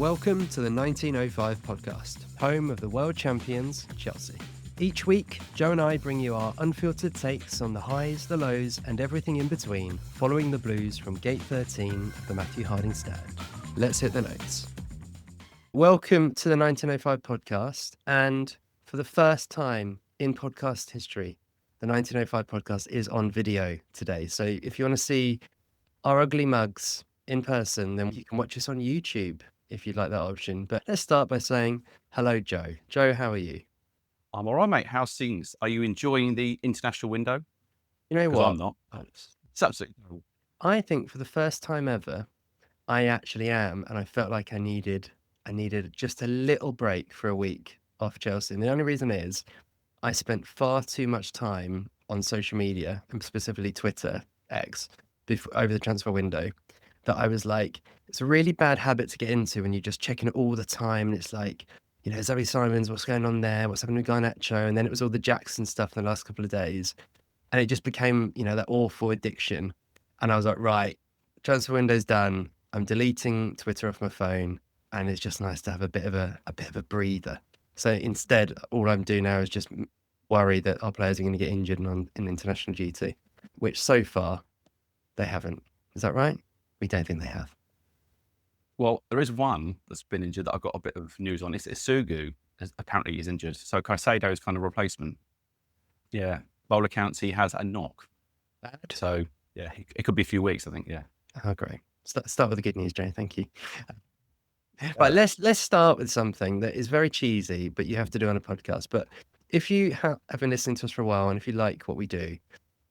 Welcome to the 1905 podcast, home of the world champions, Chelsea. Each week, Joe and I bring you our unfiltered takes on the highs, the lows, and everything in between, following the Blues from Gate 13 of the Matthew Harding stand. Let's hit the notes. Welcome to the 1905 podcast, and for the first time in podcast history, the 1905 podcast is on video today. So if you want to see our ugly mugs in person, then you can watch us on YouTube if you'd like that option. But let's start by saying hello, Joe. Joe, how are you? I'm all right, mate. How's things? Are you enjoying the international window? You know Because what? I'm not. It's absolutely cool. I think for the first time ever, I actually am, and I felt like I needed just a little break for a week off Chelsea. And the only reason is I spent far too much time on social media, and specifically Twitter, X, over the transfer window, that I was like, it's a really bad habit to get into when you're just checking it all the time. And it's like, you know, Zoe Simons, what's going on there? What's happening with Garnacho? And then it was all the Jackson stuff in the last couple of days. And it just became, you know, that awful addiction. And I was like, right, transfer window's done. I'm deleting Twitter off my phone. And it's just nice to have a bit of a breather. So instead, all I'm doing now is just worry that our players are going to get injured in international duty, which so far they haven't. Is that right? We don't think they have. Well, there is one that's been injured that I've got a bit of news on. It's Sugu, apparently is injured. So Caicedo's kind of replacement. Yeah. Bowler counts he has a knock. Bad. So, yeah, it could be a few weeks, I think, yeah. Oh, great. Start with the good news, Jay. Thank you. But let's start with something that is very cheesy, but you have to do on a podcast. But if you have been listening to us for a while, and if you like what we do,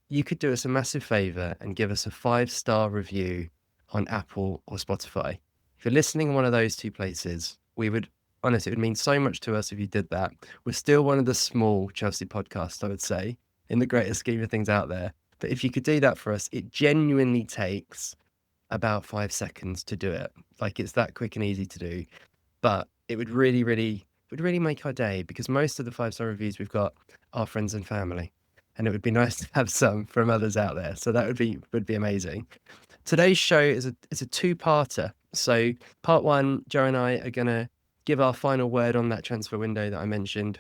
you could do us a massive favor and give us a 5-star review on Apple or Spotify. If you're listening in one of those two places, honestly, it would mean so much to us if you did that. We're still one of the small Chelsea podcasts, I would say, in the greater scheme of things out there. But if you could do that for us, it genuinely takes about 5 seconds to do it. Like, it's that quick and easy to do. But it would really make our day, because most of the 5-star reviews we've got are friends and family. And it would be nice to have some from others out there. So that would be amazing. Today's show is a two-parter. So part one, Joe and I are going to give our final word on that transfer window that I mentioned,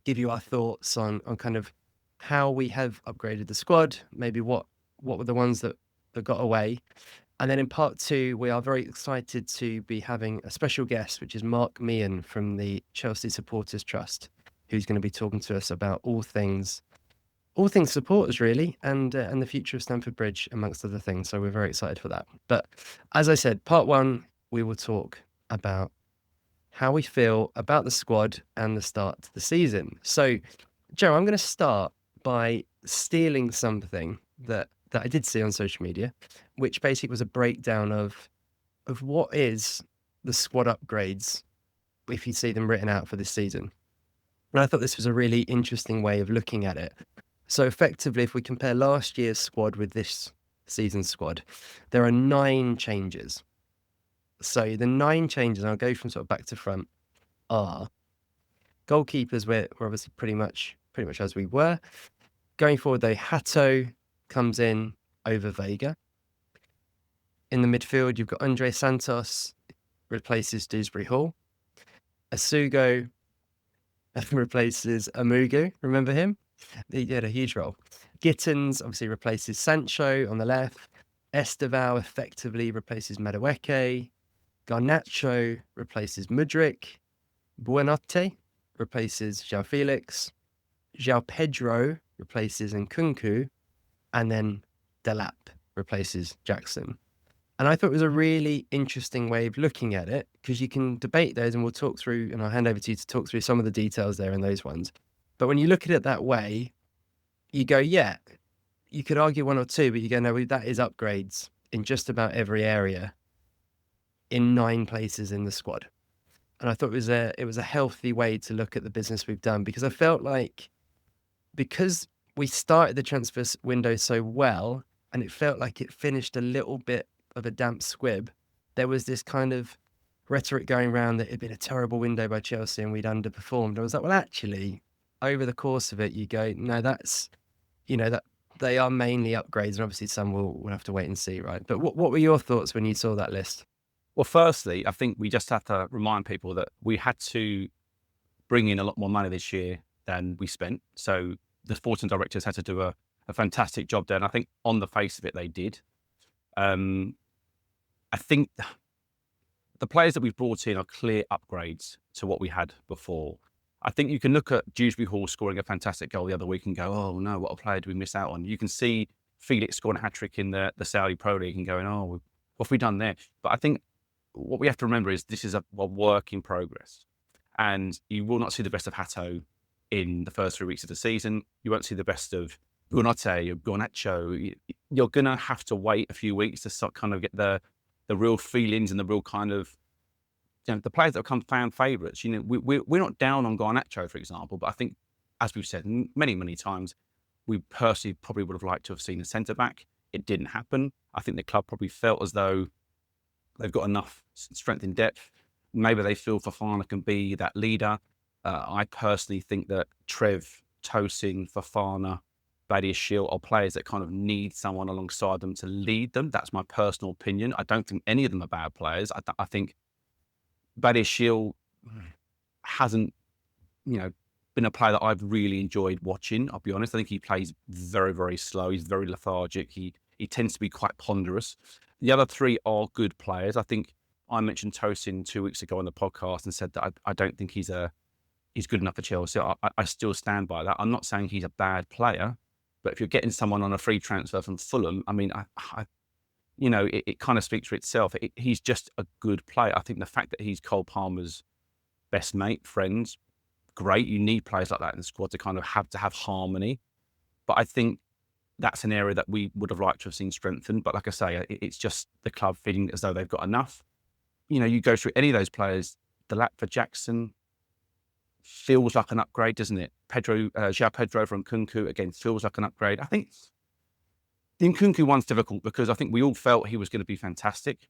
give you our thoughts on kind of how we have upgraded the squad, maybe what were the ones that got away. And then in part two, we are very excited to be having a special guest, which is Mark Meehan from the Chelsea Supporters Trust, who's going to be talking to us about all things supporters, really, and the future of Stamford Bridge, amongst other things. So we're very excited for that. But as I said, part one, we will talk about how we feel about the squad and the start to the season. So, Joe, I'm going to start by stealing something that I did see on social media, which basically was a breakdown of what is the squad upgrades if you see them written out for this season. And I thought this was a really interesting way of looking at it. So effectively, if we compare last year's squad with this season's squad, there are 9 changes. So the 9 changes, and I'll go from sort of back to front, are goalkeepers. We're obviously pretty much as we were. Going forward, though, Hato comes in over Vega. In the midfield, you've got Andre Santos replaces Dewsbury Hall. Asugo replaces Amugu. Remember him? He had a huge role. Gittins obviously replaces Sancho on the left. Estevao effectively replaces Madueke. Garnacho replaces Mudryk. Buonanotte replaces João Felix. João Pedro replaces Nkunku. And then Delap replaces Jackson. And I thought it was a really interesting way of looking at it, because you can debate those, and we'll talk through, and I'll hand over to you to talk through some of the details there in those ones. But when you look at it that way, you go, yeah, you could argue one or two, but you go, no, that is upgrades in just about every area in 9 places in the squad. And I thought it was a healthy way to look at the business we've done, because I felt like, because we started the transfer window so well, and it felt like it finished a little bit of a damp squib, there was this kind of rhetoric going around that it'd been a terrible window by Chelsea and we'd underperformed. I was like, well, actually, over the course of it, you go, no, that's, you know, that they are mainly upgrades, and obviously some we'll have to wait and see, right? But what were your thoughts when you saw that list? Well, firstly, I think we just have to remind people that we had to bring in a lot more money this year than we spent. So the sporting directors had to do a fantastic job there. And I think on the face of it, they did. I think the players that we've brought in are clear upgrades to what we had before. I think you can look at Dewsbury Hall scoring a fantastic goal the other week and go, oh no, what a player do we miss out on? You can see Felix scoring a hat-trick in the Saudi Pro League and going, oh, what have we done there? But I think what we have to remember is this is a work in progress. And you will not see the best of Hato in the first 3 weeks of the season. You won't see the best of Buonate or Garnacho. You're going to have to wait a few weeks to sort kind of get the real feelings and the real kind of, the players that become fan favourites. We're not down on Garnacho, for example, but I think, as we've said many, many times, we personally probably would have liked to have seen a centre-back. It didn't happen. I think the club probably felt as though they've got enough strength in depth. Maybe they feel Fofana can be that leader. I personally think that Trev, Tosin, Fofana, Badiashile are players that kind of need someone alongside them to lead them. That's my personal opinion. I don't think any of them are bad players. I think Badiashile hasn't, been a player that I've really enjoyed watching. I'll be honest. I think he plays very, very slow. He's very lethargic. He tends to be quite ponderous. The other three are good players. I think I mentioned Tosin 2 weeks ago on the podcast and said that I don't think he's good enough for Chelsea. I still stand by that. I'm not saying he's a bad player, but if you're getting someone on a free transfer from Fulham, I mean, it kind of speaks for itself. He's just a good player. I think the fact that he's Cole Palmer's best mate, friends, great. You need players like that in the squad to kind of have harmony. But I think that's an area that we would have liked to have seen strengthened. But like I say, it's just the club feeling as though they've got enough. You go through any of those players, the lap for Jackson feels like an upgrade, doesn't it? João Pedro from Nkunku, again, feels like an upgrade. I think the Nkunku one's difficult because I think we all felt he was going to be fantastic.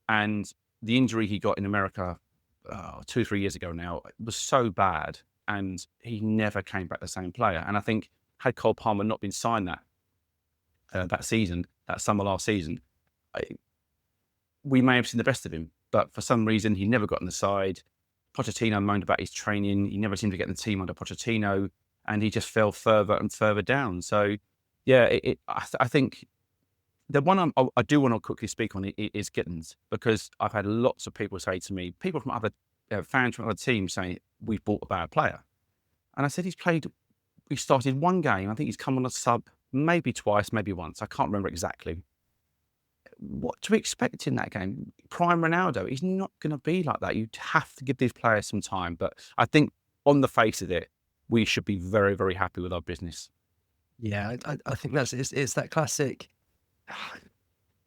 And the injury he got in America 2-3 years ago now was so bad, and he never came back the same player. And I think had Cole Palmer not been signed that summer last season, we may have seen the best of him. But for some reason, he never got on the side. Pochettino moaned about his training. He never seemed to get in the team under Pochettino, and he just fell further and further down. So, yeah, I think the one I do want to quickly speak on is Gittins, because I've had lots of people say to me, people from other fans from other teams saying, we've bought a bad player. And I said, he started one game. I think he's come on a sub maybe twice, maybe once. I can't remember exactly. What to expect in that game? Prime Ronaldo, he's not going to be like that. You have to give these players some time. But I think on the face of it, we should be very, very happy with our business. Yeah, I think it's that classic.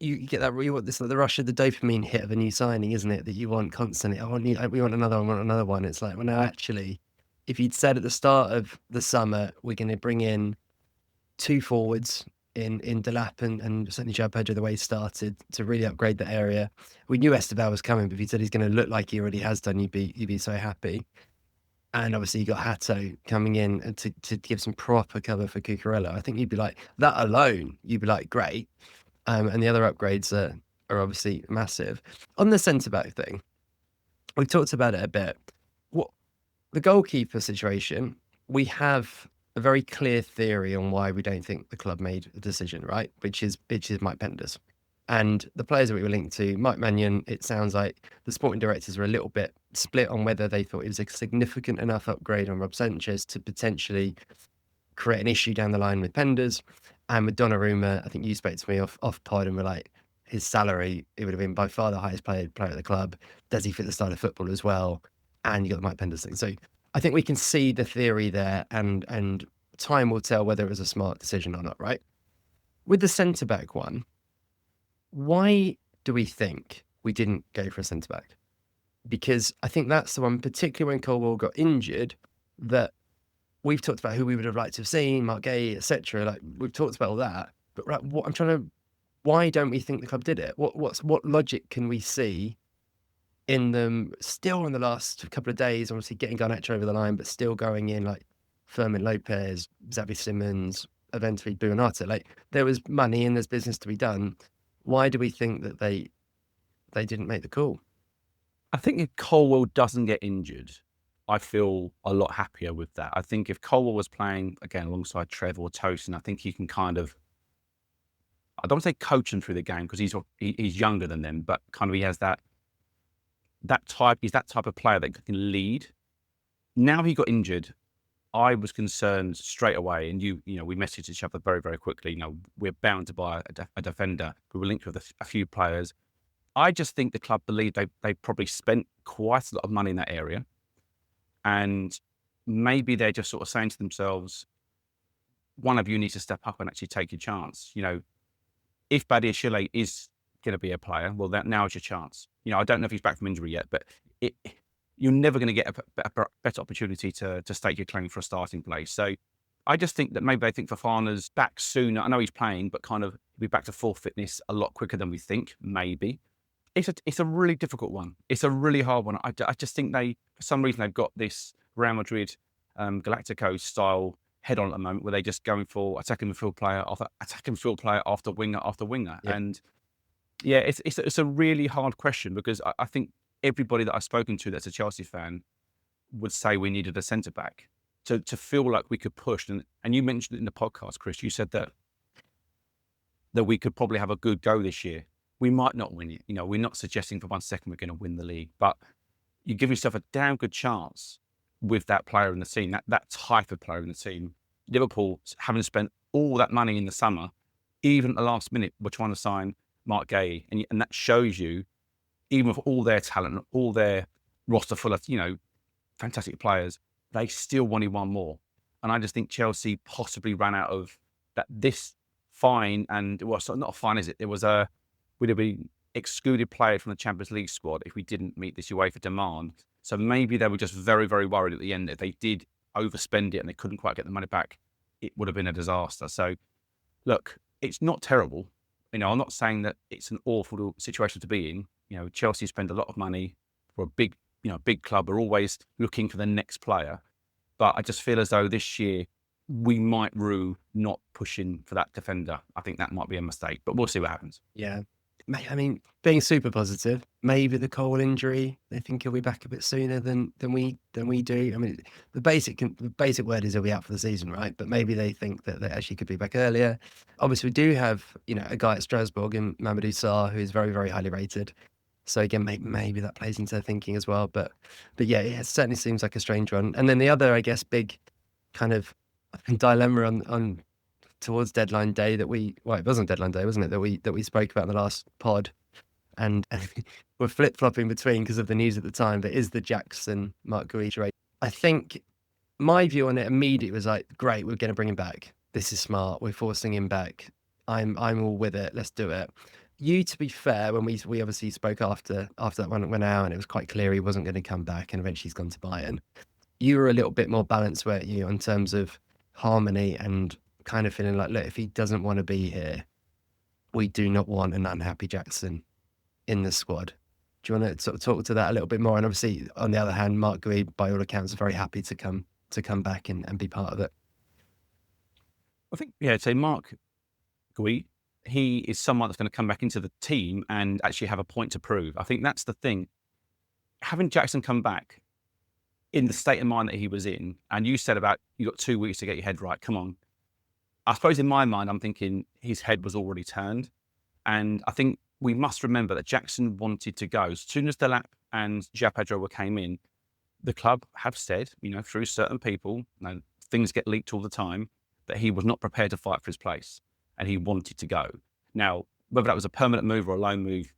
You get that, you want this, like the rush of the dopamine hit of a new signing, isn't it? That you want constantly. We want another one, we want another one. It's like, well, no, actually, if you'd said at the start of the summer, we're going to bring in 2 forwards in Delap and certainly João Pedro, the way he started to really upgrade the area. We knew Esteban was coming, but if he said he's going to look like he already has done, you'd be so happy. And obviously you got Hato coming in and to give some proper cover for Cucurella. I think you'd be like, that alone, you'd be like, great. And the other upgrades are obviously massive. On the centre-back thing, we've talked about it a bit. The goalkeeper situation, we have a very clear theory on why we don't think the club made a decision, right? Which is Mike Penders. And the players that we were linked to, Mike Mannion, it sounds like the sporting directors were a little bit split on whether they thought it was a significant enough upgrade on Rob Sanchez to potentially create an issue down the line with Penders. And with Donnarumma, I think you spoke to me off pod and were like, his salary, it would have been by far the highest paid player at the club. Does he fit the style of football as well? And you got the Mike Penders thing. So I think we can see the theory there, and time will tell whether it was a smart decision or not, right? With the centre-back one, why do we think we didn't go for a centre-back? Because I think that's the one, particularly when Colwell got injured, that we've talked about who we would have liked to have seen, Mark Gay, etc. Like, we've talked about all that. But right, why don't we think the club did it? What logic can we see in them still in the last couple of days, obviously getting Garnacho over the line, but still going in like Fermin Lopez, Xavi Simons, eventually Buonate? Like, there was money and there's business to be done. Why do we think that they didn't make the call? I think if Colwell doesn't get injured, I feel a lot happier with that. I think if Colwell was playing again alongside Trevor or Tosin, I think he can kind of, I don't want to say coach them through the game because he's younger than them, but kind of he has he's that type of player that can lead. Now he got injured, I was concerned straight away, and we messaged each other very, very quickly. We're bound to buy a defender. We were linked with a few players. I just think the club believe they probably spent quite a lot of money in that area, and maybe they're just sort of saying to themselves, one of you needs to step up and actually take your chance. If Badiashile is going to be a player, well, now is your chance. I don't know if he's back from injury yet, but you're never going to get a better opportunity to stake your claim for a starting place. So I just think that maybe they think Fofana's back sooner. I know he's playing, but kind of be back to full fitness a lot quicker than we think, maybe. It's a really difficult one. It's a really hard one. I just think for some reason, they've got this Real Madrid Galactico style head on at the moment where they're just going for attacking midfield player after winger after winger. Yeah. And yeah, it's a really hard question because I think everybody that I've spoken to that's a Chelsea fan would say we needed a centre back to feel like we could push. And you mentioned it in the podcast, Chris. You said that we could probably have a good go this year. We might not win it. We're not suggesting for 1 second we're going to win the league, but you give yourself a damn good chance with that player in the team, that type of player in the team. Liverpool, having spent all that money in the summer, even at the last minute, were trying to sign Mark Gay, and that shows you, even with all their talent, all their roster full of fantastic players, they still wanted one more. And I just think Chelsea possibly ran out of that. This fine, and well, so not a fine, is it? We'd have been excluded player from the Champions League squad if we didn't meet this UEFA demand. So maybe they were just very, very worried at the end that if they did overspend it and they couldn't quite get the money back, it would have been a disaster. So look, it's not terrible. I'm not saying that it's an awful situation to be in. Chelsea spend a lot of money for a big club. We're always looking for the next player. But I just feel as though this year we might rue not pushing for that defender. I think that might be a mistake, but we'll see what happens. Yeah. I mean, being super positive, maybe the Cole injury, they think he'll be back a bit sooner than we do. I mean, the basic word is he'll be out for the season, right? But maybe they think that they actually could be back earlier. Obviously, we do have, a guy at Strasbourg in Mamadou Sarr who is very, very highly rated. So again, maybe that plays into their thinking as well. But yeah, it certainly seems like a strange one. And then the other, I guess, big kind of dilemma on towards deadline day it wasn't deadline day, wasn't it? That we spoke about in the last pod, and we're flip flopping between because of the news at the time. That is the Jackson Mark Gui trade. I think my view on it immediately was like, great, we're going to bring him back. This is smart. We're forcing him back. I'm all with it. Let's do it. You, to be fair, when we obviously spoke after that one went out, and it was quite clear he wasn't going to come back, and eventually he's gone to Bayern. You were a little bit more balanced, weren't you, in terms of harmony and kind of feeling like, look, if he doesn't want to be here, we do not want an unhappy Jackson in the squad. Do you want to sort of talk to that a little bit more? And obviously, on the other hand, Mark Gui, by all accounts, is very happy to come back and be part of it. I think, so Mark Gui, he is someone that's going to come back into the team and actually have a point to prove. I think that's the thing. Having Jackson come back in the state of mind that he was in, and you said about you got 2 weeks to get your head right. Come on. I suppose in my mind, I'm thinking his head was already turned. And I think we must remember that Jackson wanted to go. As soon as Delap and João Pedro came in, the club have said, through certain people, things get leaked all the time, that he was not prepared to fight for his place and he wanted to go. Now, whether that was a permanent move or a loan move,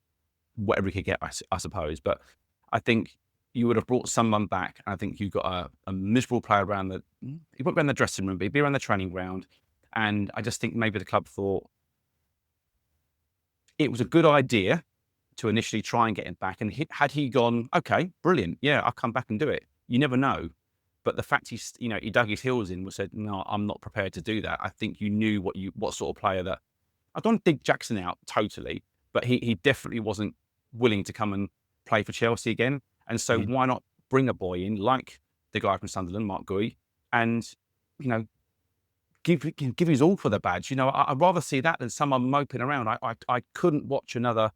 whatever he could get, I suppose. But I think you would have brought someone back. And I think you got a miserable player he won't be around the dressing room, but he'd be around the training ground. And I just think maybe the club thought it was a good idea to initially try and get him back. And had he gone, okay, brilliant, yeah, I'll come back and do it. You never know. But the fact he dug his heels in and said, no, I'm not prepared to do that. I think you knew what sort of player that. I don't dig Jackson out totally, but he definitely wasn't willing to come and play for Chelsea again. And so why not bring a boy in like the guy from Sunderland, Mark Gui, and give his all for the badge. I'd rather see that than someone moping around. I couldn't watch another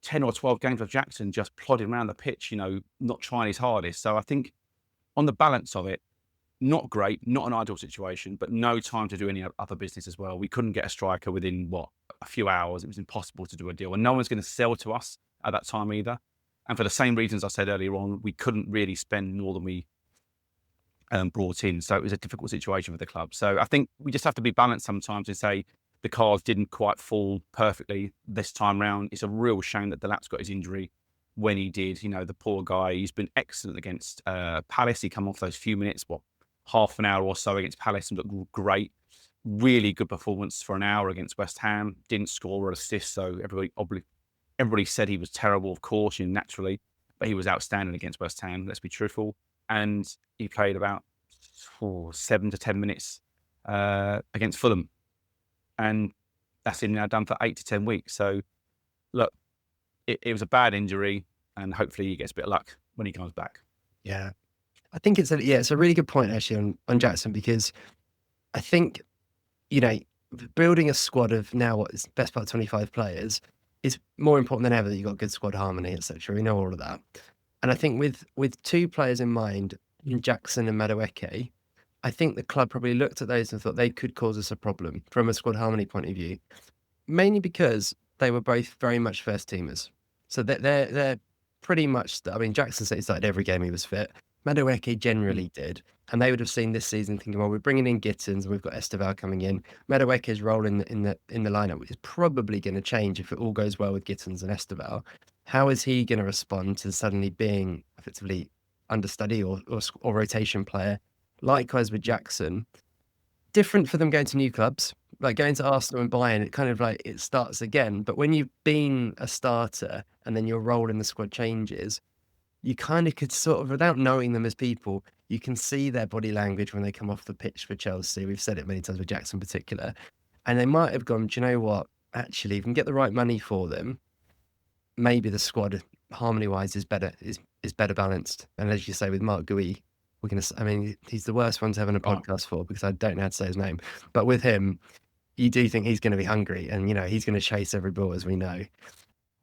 10 or 12 games of Jackson just plodding around the pitch, not trying his hardest. So I think on the balance of it, not great, not an ideal situation, but no time to do any other business as well. We couldn't get a striker within, a few hours. It was impossible to do a deal. And no one's going to sell to us at that time either. And for the same reasons I said earlier on, we couldn't really spend more than we brought in. So it was a difficult situation for the club. So I think we just have to be balanced sometimes and say the cards didn't quite fall perfectly this time round. It's a real shame that Delap's got his injury when he did. The poor guy, he's been excellent against Palace. He come off those few minutes, half an hour or so against Palace and looked great. Really good performance for an hour against West Ham. Didn't score or assist, so everybody said he was terrible, of course, naturally, but he was outstanding against West Ham, let's be truthful. And he played about 7 to 10 minutes against Fulham. And that's him now done for 8 to 10 weeks. So, look, it was a bad injury, and hopefully he gets a bit of luck when he comes back. Yeah. I think it's a really good point actually on Jackson, because I think, building a squad of now what is best part of 25 players is more important than ever that you've got good squad harmony, etc. We know all of that. And I think with two players in mind, Jackson and Madueke, I think the club probably looked at those and thought they could cause us a problem from a squad harmony point of view, mainly because they were both very much first teamers. So they're pretty much, Jackson said he started every game he was fit. Madueke generally did. And they would have seen this season thinking, well, we're bringing in Gittins and we've got Esteval coming in. Madueke's role in the lineup is probably going to change if it all goes well with Gittins and Esteval. How is he going to respond to suddenly being effectively understudy or rotation player? Likewise with Jackson. Different for them going to new clubs, like going to Arsenal and Bayern, it kind of like it starts again. But when you've been a starter and then your role in the squad changes, you kind of could sort of, without knowing them as people, you can see their body language when they come off the pitch for Chelsea. We've said it many times with Jackson in particular. And they might have gone, do you know what? Actually, if we can get the right money for them, maybe the squad, harmony-wise, is better balanced. And as you say, with Mark Gui, he's the worst one to have in a podcast for, because I don't know how to say his name. But with him, you do think he's going to be hungry and, he's going to chase every ball, as we know.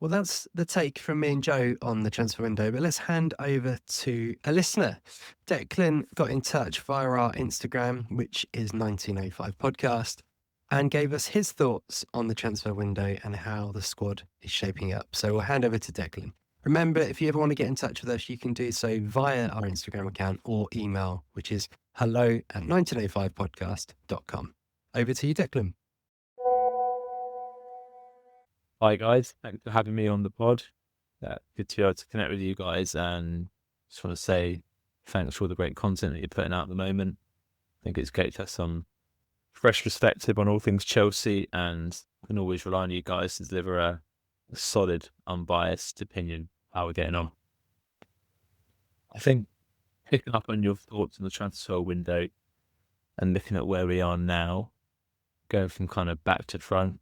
Well, that's the take from me and Joe on the transfer window, but let's hand over to a listener. Declan got in touch via our Instagram, which is 1905 podcast, and gave us his thoughts on the transfer window and how the squad is shaping up. So we'll hand over to Declan. Remember, if you ever want to get in touch with us, you can do so via our Instagram account or email, which is hello@1905podcast.com. Over to you, Declan. Hi guys, thanks for having me on the pod. Good to be able to connect with you guys, and just want to say thanks for all the great content that you're putting out at the moment. I think it's great to have some fresh perspective on all things Chelsea, and I can always rely on you guys to deliver a solid, unbiased opinion how we're getting on. I think picking up on your thoughts on the transfer window and looking at where we are now, going from kind of back to front,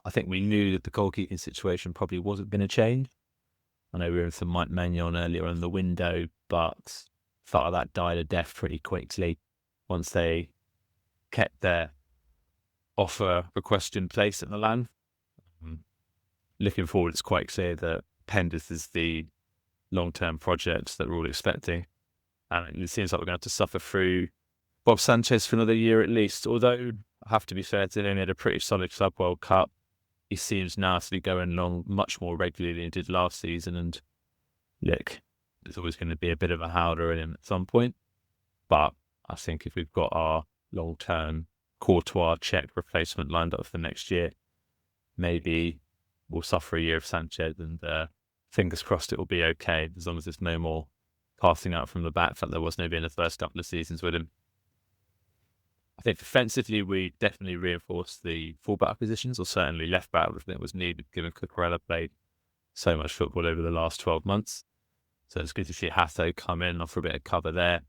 I think we knew that the goalkeeping situation probably wasn't going to change. I know we were with some Mike Magnon earlier on the window, but felt like that died a death pretty quickly once they kept their offer request in place at Milan. Looking forward, it's quite clear that Penders is the long-term project that we're all expecting. And it seems like we're going to have to suffer through Bob Sanchez for another year at least. Although, I have to be fair, they only had a pretty solid Club World Cup. He seems now to be going along much more regularly than he did last season. And look, there's always going to be a bit of a howler in him at some point. But I think if we've got our long-term Courtois Czech replacement lined up for next year, maybe we'll suffer a year of Sanchez, and fingers crossed it will be okay, as long as there's no more passing out from the back that there was maybe in the first couple of seasons with him. I think defensively, we definitely reinforced the fullback positions, or certainly left back, which I think was needed, given Cucurella played so much football over the last 12 months. So it's good to see Hato come in, offer a bit of cover there.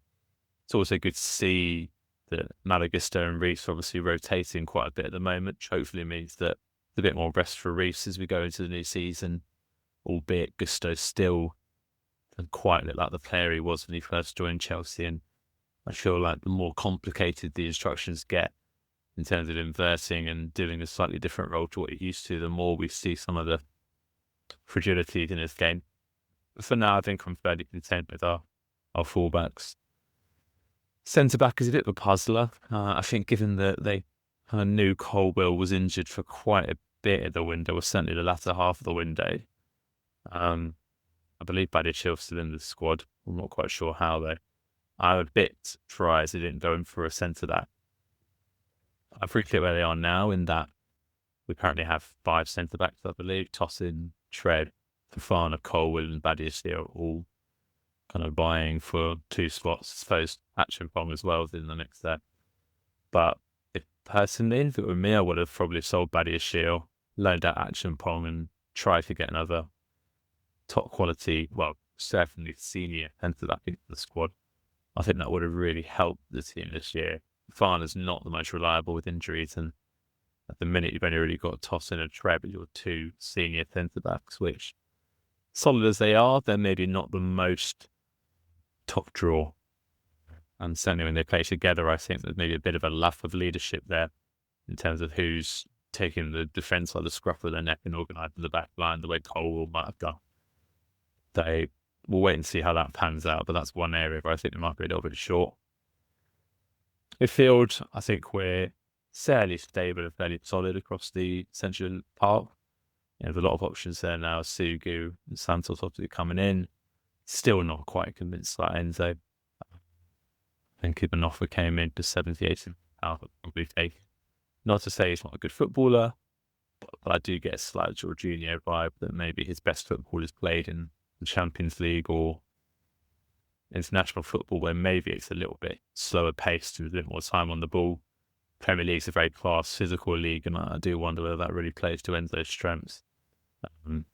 It's also good to see that Malagusto and Reece are obviously rotating quite a bit at the moment, which hopefully means that a bit more rest for Reece as we go into the new season, albeit Gusto still doesn't quite look like the player he was when he first joined Chelsea. And I feel like the more complicated the instructions get in terms of inverting and doing a slightly different role to what you're used to, the more we see some of the fragility in his game. For now, I think I'm fairly content with our fullbacks. Centre back is a bit of a puzzler. I think given that they kind of knew Colwell was injured for quite a bit of the window, or certainly the latter half of the window. I believe Badiashil's still in the squad. I'm not quite sure how though. I'm a bit surprised they didn't go in for a centre back. I'm pretty clear where they are now in that we currently have 5 centre backs, I believe. Tosin, Tread, Fofana, Colwell and Badiashil are all kind of vying for 2 spots. I suppose Acheampong as well is in the mix there. But personally, if it were me, I would have probably sold Badiashil, loaned out Acheampong and tried to get another top quality, well, certainly senior centre back into the squad. I think that would have really helped the team this year. Fofana's not the most reliable with injuries, and at the minute you've only really got Tosin and Trev as your 2 senior centre backs, which, solid as they are, they're maybe not the most top draw. And certainly when they play together, I think there's maybe a bit of a lack of leadership there in terms of who's taking the defence by the scruff of their neck and organising the back line the way Colwell might have done. We'll wait and see how that pans out, but that's one area where I think they might be a little bit short. Midfield, I think we're fairly stable and fairly solid across the central park. There's a lot of options there now. Sugu and Santos obviously coming in. Still not quite convinced that Enzo. I think if an offer came in for 78, I'll probably take. Not to say he's not a good footballer, but I do get a slight Jorginho vibe that maybe his best football is played in the Champions League or international football, where maybe it's a little bit slower paced with a bit more time on the ball. Premier League's a very class, physical league, and I do wonder whether that really plays to Enzo's strengths. And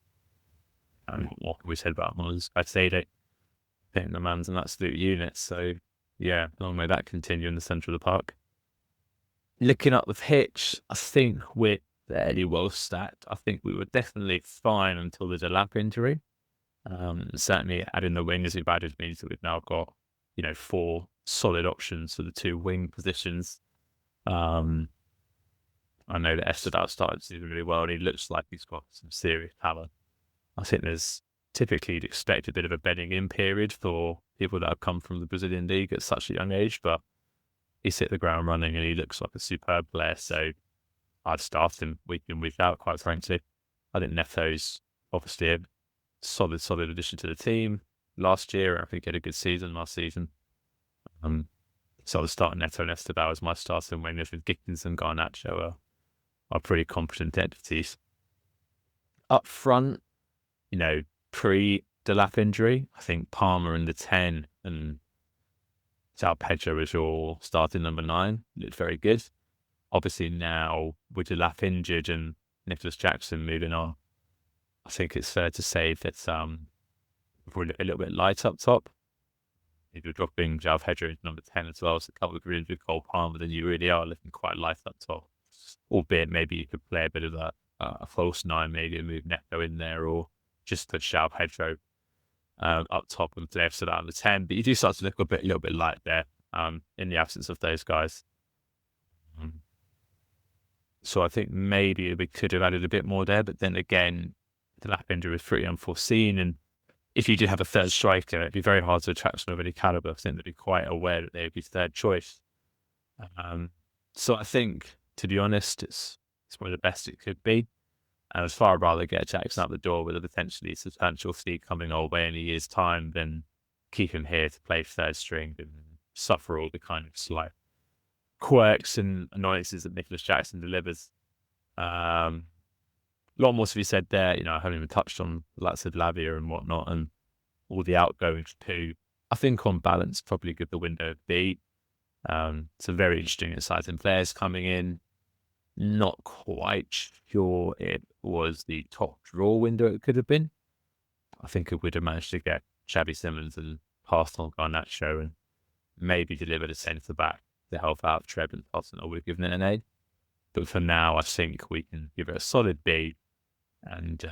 what we said about him was, I'd say that I think the man's an absolute unit. So, yeah, long may that continue in the centre of the park. Looking up the pitch, I think we're fairly well stacked. I think we were definitely fine until the Delap injury. Certainly adding the wingers we've added means that we've now got, 4 solid options for the 2 wing positions. I know that Estadal started to do really well, and he looks like he's got some serious talent. I think there's typically you'd expect a bit of a bedding in period for people that have come from the Brazilian league at such a young age, but he's hit the ground running and he looks like a superb player. So I'd start him week in, week out, quite frankly. I think Neto's obviously a solid addition to the team last year. I think he had a good season last season. So I was starting Neto and Estebao as my starting wingers, with Gittins and Garnacho are pretty competent entities. Up front, pre-Delap injury, I think Palmer in the 10 and João Pedro as your starting number 9 looked very good. Obviously now with Delap injured and Nicholas Jackson moving on, I think it's fair to say that we're a little bit light up top. If you're dropping João Pedro into number 10 as well, so a couple of greens with Cole Palmer, then you really are looking quite light up top. Albeit maybe you could play a bit of a false 9, maybe move Neto in there, or just put João Pedro up top and play Estadal on the 10. But you do start to look a little bit light there in the absence of those guys. So I think maybe we could have added a bit more there, but then again, the lap injury was pretty unforeseen, and if you did have a third striker, it'd be very hard to attract someone of any calibre. I think they'd be quite aware that they would be third choice. So I think, to be honest, it's one of the best it could be. And as far I'd rather get Jackson out the door with a potentially substantial fee coming our way in a year's time than keep him here to play third string and suffer all the kind of slight quirks and annoyances that Nicholas Jackson delivers. A lot more to be said there. I haven't even touched on the likes of Lavia and whatnot and all the outgoings too. I think on balance, probably give the window a B. It's a very interesting, exciting players coming in. Not quite sure it was the top draw window it could have been. I think it would have managed to get Xabi Simons and passed on Garnacho and maybe delivered a centre back to help out Treb and Tosin, or we've given it an A. But for now, I think we can give it a solid B. And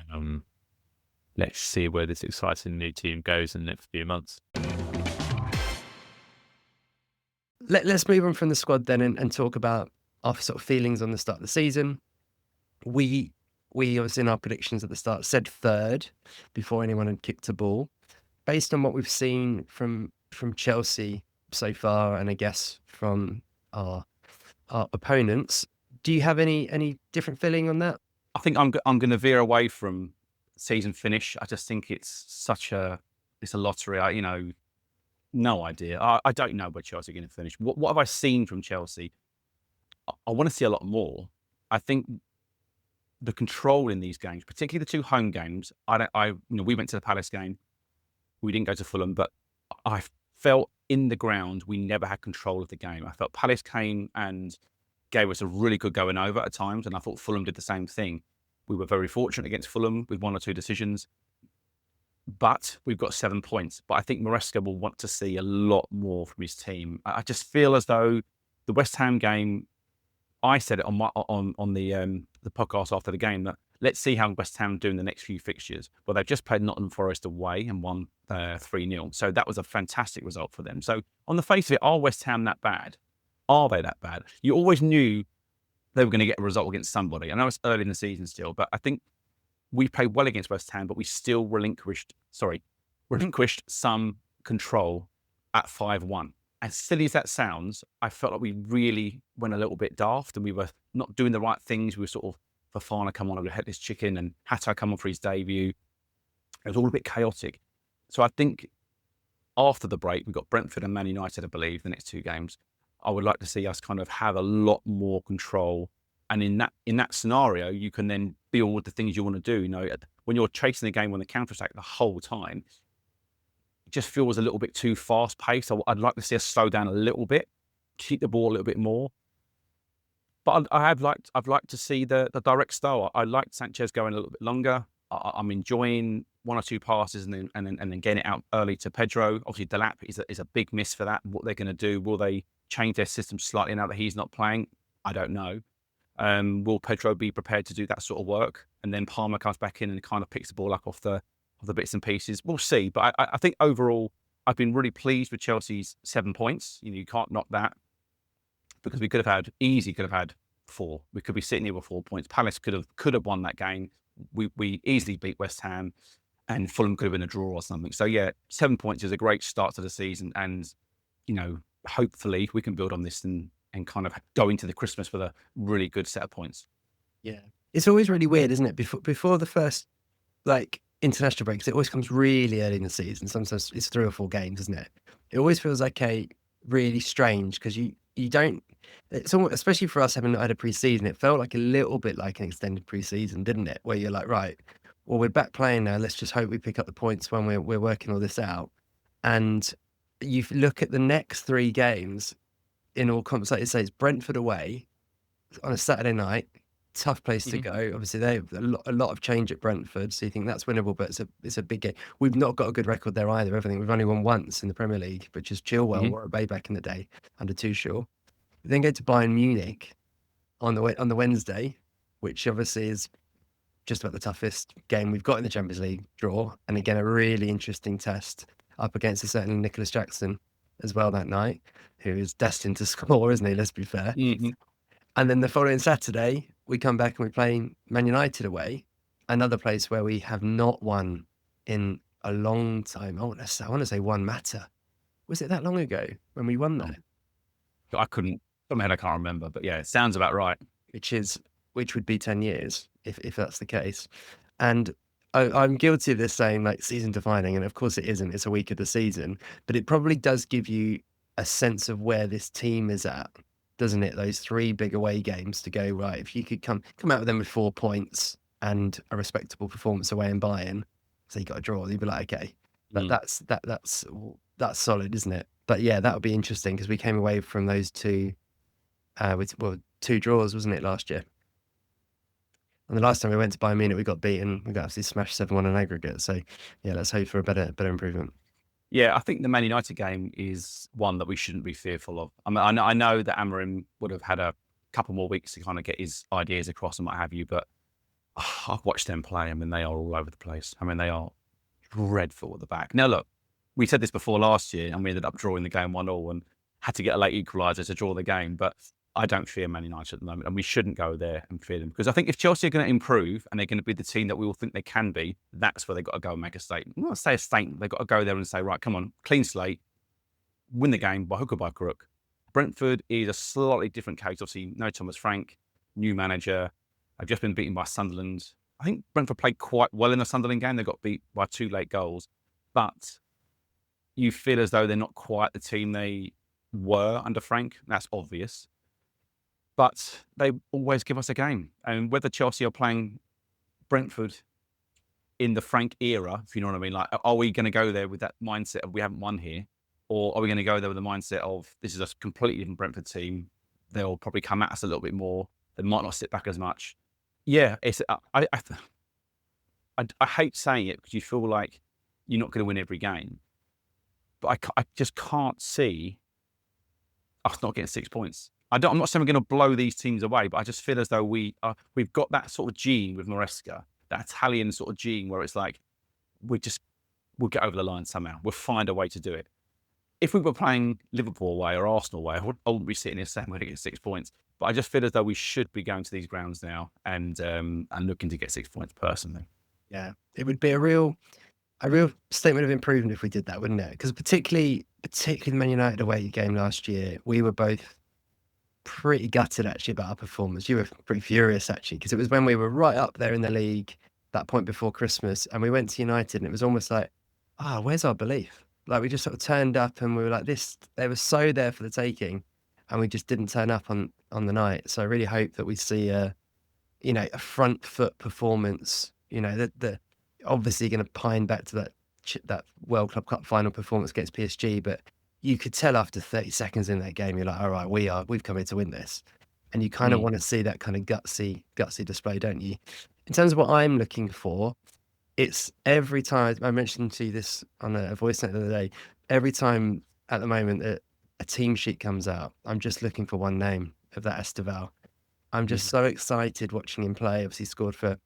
let's see where this exciting new team goes in the next few months. Let's move on from the squad then and talk about our sort of feelings on the start of the season. We we obviously in our predictions at the start said third before anyone had kicked a ball. Based on what we've seen from Chelsea so far, and I guess from our opponents, do you have any different feeling on that? I think I'm going to veer away from season finish. I just think it's a lottery. No idea. I don't know where Chelsea are going to finish. What have I seen from Chelsea? I want to see a lot more. I think the control in these games, particularly the two home games. We went to the Palace game. We didn't go to Fulham, but I felt in the ground we never had control of the game. I felt Palace came and gave us a really good going over at times, and I thought Fulham did the same thing. We were very fortunate against Fulham with one or two decisions, but we've got 7 points. But I think Maresca will want to see a lot more from his team. I just feel as though the West Ham game, I said it on the podcast after the game, that let's see how West Ham do in the next few fixtures. Well, they've just played Nottingham Forest away and won 3-0. So that was a fantastic result for them. So on the face of it, are West Ham that bad? Are they that bad? You always knew they were going to get a result against somebody. I know it's early in the season still, but I think we played well against West Ham, but we still relinquished some control at 5-1. As silly as that sounds, I felt like we really went a little bit daft and we were not doing the right things. We were sort of, Fofana come on and we had this chicken, and Hatta come on for his debut. It was all a bit chaotic. So I think after the break, we've got Brentford and Man United, I believe, the next two games. I would like to see us kind of have a lot more control. And in that scenario, you can then build the things you want to do. When you're chasing the game on the counter-attack the whole time, it just feels a little bit too fast-paced. I'd like to see us slow down a little bit, keep the ball a little bit more. But I've liked to see the direct style. I liked Sanchez going a little bit longer. I'm enjoying one or two passes and then getting it out early to Pedro. Obviously, Delap is a big miss for that. What they're going to do? Will they change their system slightly now that he's not playing? I don't know. Will Pedro be prepared to do that sort of work? And then Palmer comes back in and kind of picks the ball up off the bits and pieces. We'll see. But I think overall, I've been really pleased with Chelsea's 7 points. You can't knock that, because we could have had 4. We could be sitting here with 4 points. Palace could have won that game. We easily beat West Ham, and Fulham could have been a draw or something. So yeah, 7 points is a great start to the season, and hopefully we can build on this and kind of go into the Christmas with a really good set of points. Yeah, it's always really weird, isn't it? Before the first international breaks, it always comes really early in the season. Sometimes it's 3 or 4 games, isn't it? It always feels really strange, because you don't. It's almost, especially for us having not had a pre-season, it felt like a little bit like an extended pre-season, didn't it? Where you're like, right, well, we're back playing now. Let's just hope we pick up the points when we're working all this out. And you look at the next 3 games in all comps, like you say, it's Brentford away on a Saturday night. Tough place to go. Obviously, they have a lot of change at Brentford, so you think that's winnable, but it's a big game. We've not got a good record there either. We've only won once in the Premier League, which is Chilwell or Bay back in the day under Tuchel. We then go to Bayern Munich on the Wednesday, which obviously is just about the toughest game we've got in the Champions League draw, and again a really interesting test up against a certain Nicholas Jackson as well that night, who is destined to score, isn't he? Let's be fair. And then the following Saturday, we come back and we play Man United away, another place where we have not won in a long time. I want to say one matter. Was it that long ago when we won there? I couldn't. I can't remember, but yeah, it sounds about right. Which would be 10 years if that's the case. And I'm guilty of this saying season defining, and of course it isn't. It's a week of the season, but it probably does give you a sense of where this team is at, doesn't it? Those 3 big away games to go, right, if you could come out with them with 4 points and a respectable performance away in Bayern, so you got a draw, you'd be like, okay, that's solid, isn't it? But yeah, that would be interesting, because we came away from those 2 with 2 draws, wasn't it, last year? And the last time we went to Bayern Munich, we got beaten. We got absolutely smashed 7-1 in aggregate. So yeah, let's hope for a better improvement. Yeah, I think the Man United game is one that we shouldn't be fearful of. I mean, I know that Amorim would have had a couple more weeks to kind of get his ideas across and what have you, but I've watched them play. I mean, they are all over the place. I mean, they are dreadful at the back. Now, look, we said this before last year, and we ended up drawing the game 1-1 and had to get a late equaliser to draw the game. But I don't fear Man United at the moment, and we shouldn't go there and fear them, because I think if Chelsea are going to improve and they're going to be the team that we all think they can be, that's where they've got to go and make a statement. Not say a statement, they've got to go there and say, right, come on, clean slate, win the game by hook or by crook. Brentford is a slightly different case. Obviously, no Thomas Frank, new manager. I've just been beaten by Sunderland. I think Brentford played quite well in the Sunderland game. They got beat by 2 late goals, but you feel as though they're not quite the team they were under Frank. That's obvious. But they always give us a game. And whether Chelsea are playing Brentford in the Frank era, if you know what I mean, like, are we going to go there with that mindset of we haven't won here? Or are we going to go there with the mindset of this is a completely different Brentford team? They'll probably come at us a little bit more. They might not sit back as much. Yeah, it's I hate saying it because you feel like you're not going to win every game. But I just can't see us not getting 6 points. I'm not saying we're going to blow these teams away, but I just feel as though we've got that sort of gene with Maresca, that Italian sort of gene where it's like we'll get over the line somehow. We'll find a way to do it. If we were playing Liverpool away or Arsenal away, I wouldn't be sitting here saying we're going to get 6 points. But I just feel as though we should be going to these grounds now and looking to get 6 points personally. Yeah, it would be a real statement of improvement if we did that, wouldn't it? Because particularly the Man United away game last year, we were both pretty gutted actually about our performance. You were pretty furious actually, because it was when we were right up there in the league, that point before Christmas, and we went to United and it was almost like, where's our belief? Like we just sort of turned up and we were like this, they were so there for the taking and we just didn't turn up on the night. So I really hope that we see a front foot performance, that obviously going to pine back to that World Club Cup final performance against PSG, but you could tell after 30 seconds in that game, you're like, all right, we've come here to win this. And you kind of want to see that kind of gutsy display, don't you? In terms of what I'm looking for, it's every time, I mentioned to you this on a voice note the other day, every time at the moment that a team sheet comes out, I'm just looking for one name of that Esteval. I'm just so excited watching him play. Obviously scored for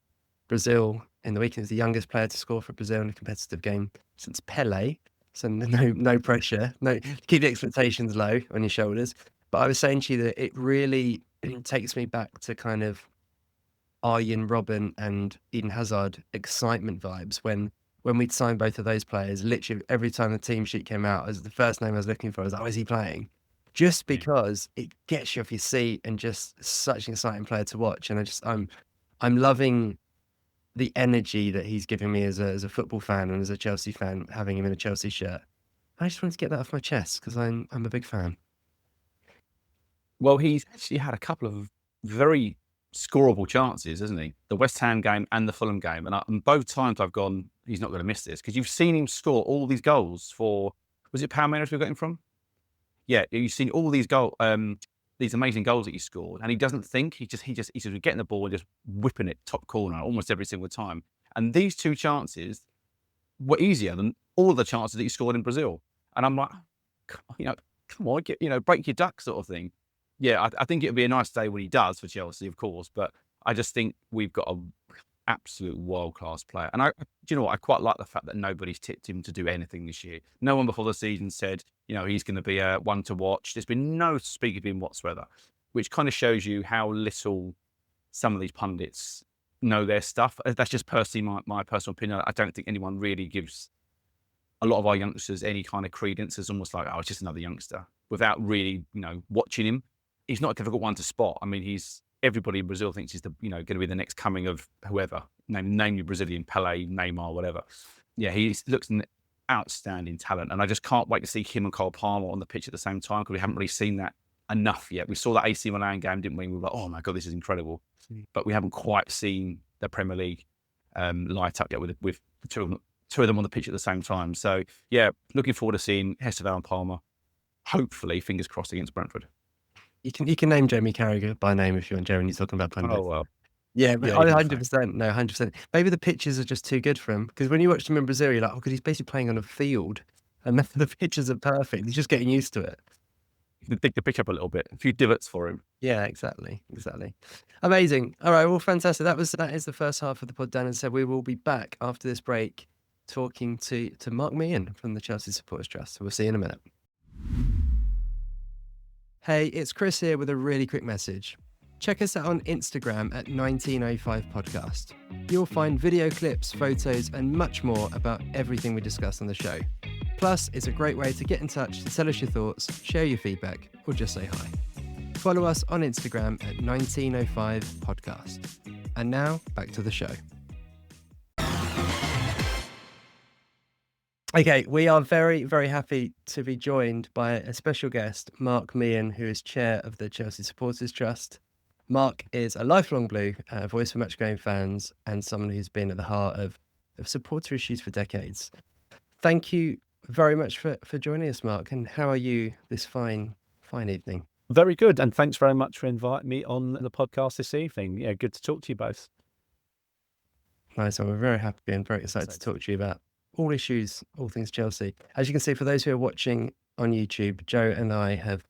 Brazil in the weekend. He's the youngest player to score for Brazil in a competitive game since Pele. So no pressure. No, keep the expectations low on your shoulders. But I was saying to you that it really takes me back to kind of Arjen Robben and Eden Hazard excitement vibes when we'd signed both of those players. Literally every time the team sheet came out, as the first name I was looking for, I was like, oh, is he playing? Just because it gets you off your seat and just such an exciting player to watch. And I'm loving the energy that he's giving me as a football fan and as a Chelsea fan, having him in a Chelsea shirt. I just wanted to get that off my chest because I'm a big fan. Well, he's actually had a couple of very scoreable chances, hasn't he? The West Ham game and the Fulham game. And both times I've gone, he's not going to miss this, because you've seen him score all these goals for, was it Palmeiras we got him from? Yeah, you've seen all these these amazing goals that he scored, and he doesn't think, he's just getting the ball and just whipping it top corner almost every single time. And these 2 chances were easier than all the chances that he scored in Brazil. And I'm like, come on, break your duck sort of thing. Yeah, I think it'll be a nice day when he does for Chelsea, of course, but I just think we've got an absolute world-class player. And do you know what? I quite like the fact that nobody's tipped him to do anything this year. No one before the season said, he's going to be a one to watch. There's been no speak of him whatsoever, which kind of shows you how little some of these pundits know their stuff. That's just personally my personal opinion. I don't think anyone really gives a lot of our youngsters any kind of credence. It's almost like, it's just another youngster, without really, watching him. He's not a difficult one to spot. I mean, everybody in Brazil thinks he's going to be the next coming of whoever. Name your Brazilian, Pele, Neymar, whatever. Yeah, he looks an outstanding talent, and I just can't wait to see him and Cole Palmer on the pitch at the same time, because we haven't really seen that enough yet. We saw that AC Milan game, didn't we? We were like, oh my God, this is incredible. But we haven't quite seen the Premier League light up yet with the two of them on the pitch at the same time. So yeah, looking forward to seeing Esteval and Palmer, hopefully, fingers crossed, against Brentford. You can name Jamie Carragher by name if you want, Jeremy. You're talking about pundits. Oh, well. Yeah, but 100%. No, 100%. Maybe the pitches are just too good for him, because when you watch him in Brazil, you're like, because he's basically playing on a field and the pitches are perfect. He's just getting used to it. You can dig the pitch up a little bit, a few divots for him. Yeah, exactly. Amazing. All right, well, fantastic. That is the first half of the pod, Dan, and said we will be back after this break talking to Mark Meehan from the Chelsea Supporters Trust. So we'll see you in a minute. Hey, it's Chris here with a really quick message. Check us out on Instagram at 1905 Podcast. You'll find video clips, photos, and much more about everything we discuss on the show. Plus, it's a great way to get in touch to tell us your thoughts, share your feedback, or just say hi. Follow us on Instagram at 1905 Podcast. And now, back to the show. Okay, we are very, very happy to be joined by a special guest, Mark Meehan, who is chair of the Chelsea Supporters Trust. Mark is a lifelong Blue, voice for match-going fans, and someone who's been at the heart of supporter issues for decades. Thank you very much for joining us, Mark. And how are you this fine evening? Very good, and thanks very much for inviting me on the podcast this evening. Yeah, good to talk to you both. Nice, and we're very happy and very excited to talk to you about all issues, all things Chelsea. As you can see, for those who are watching on YouTube, Joe and I have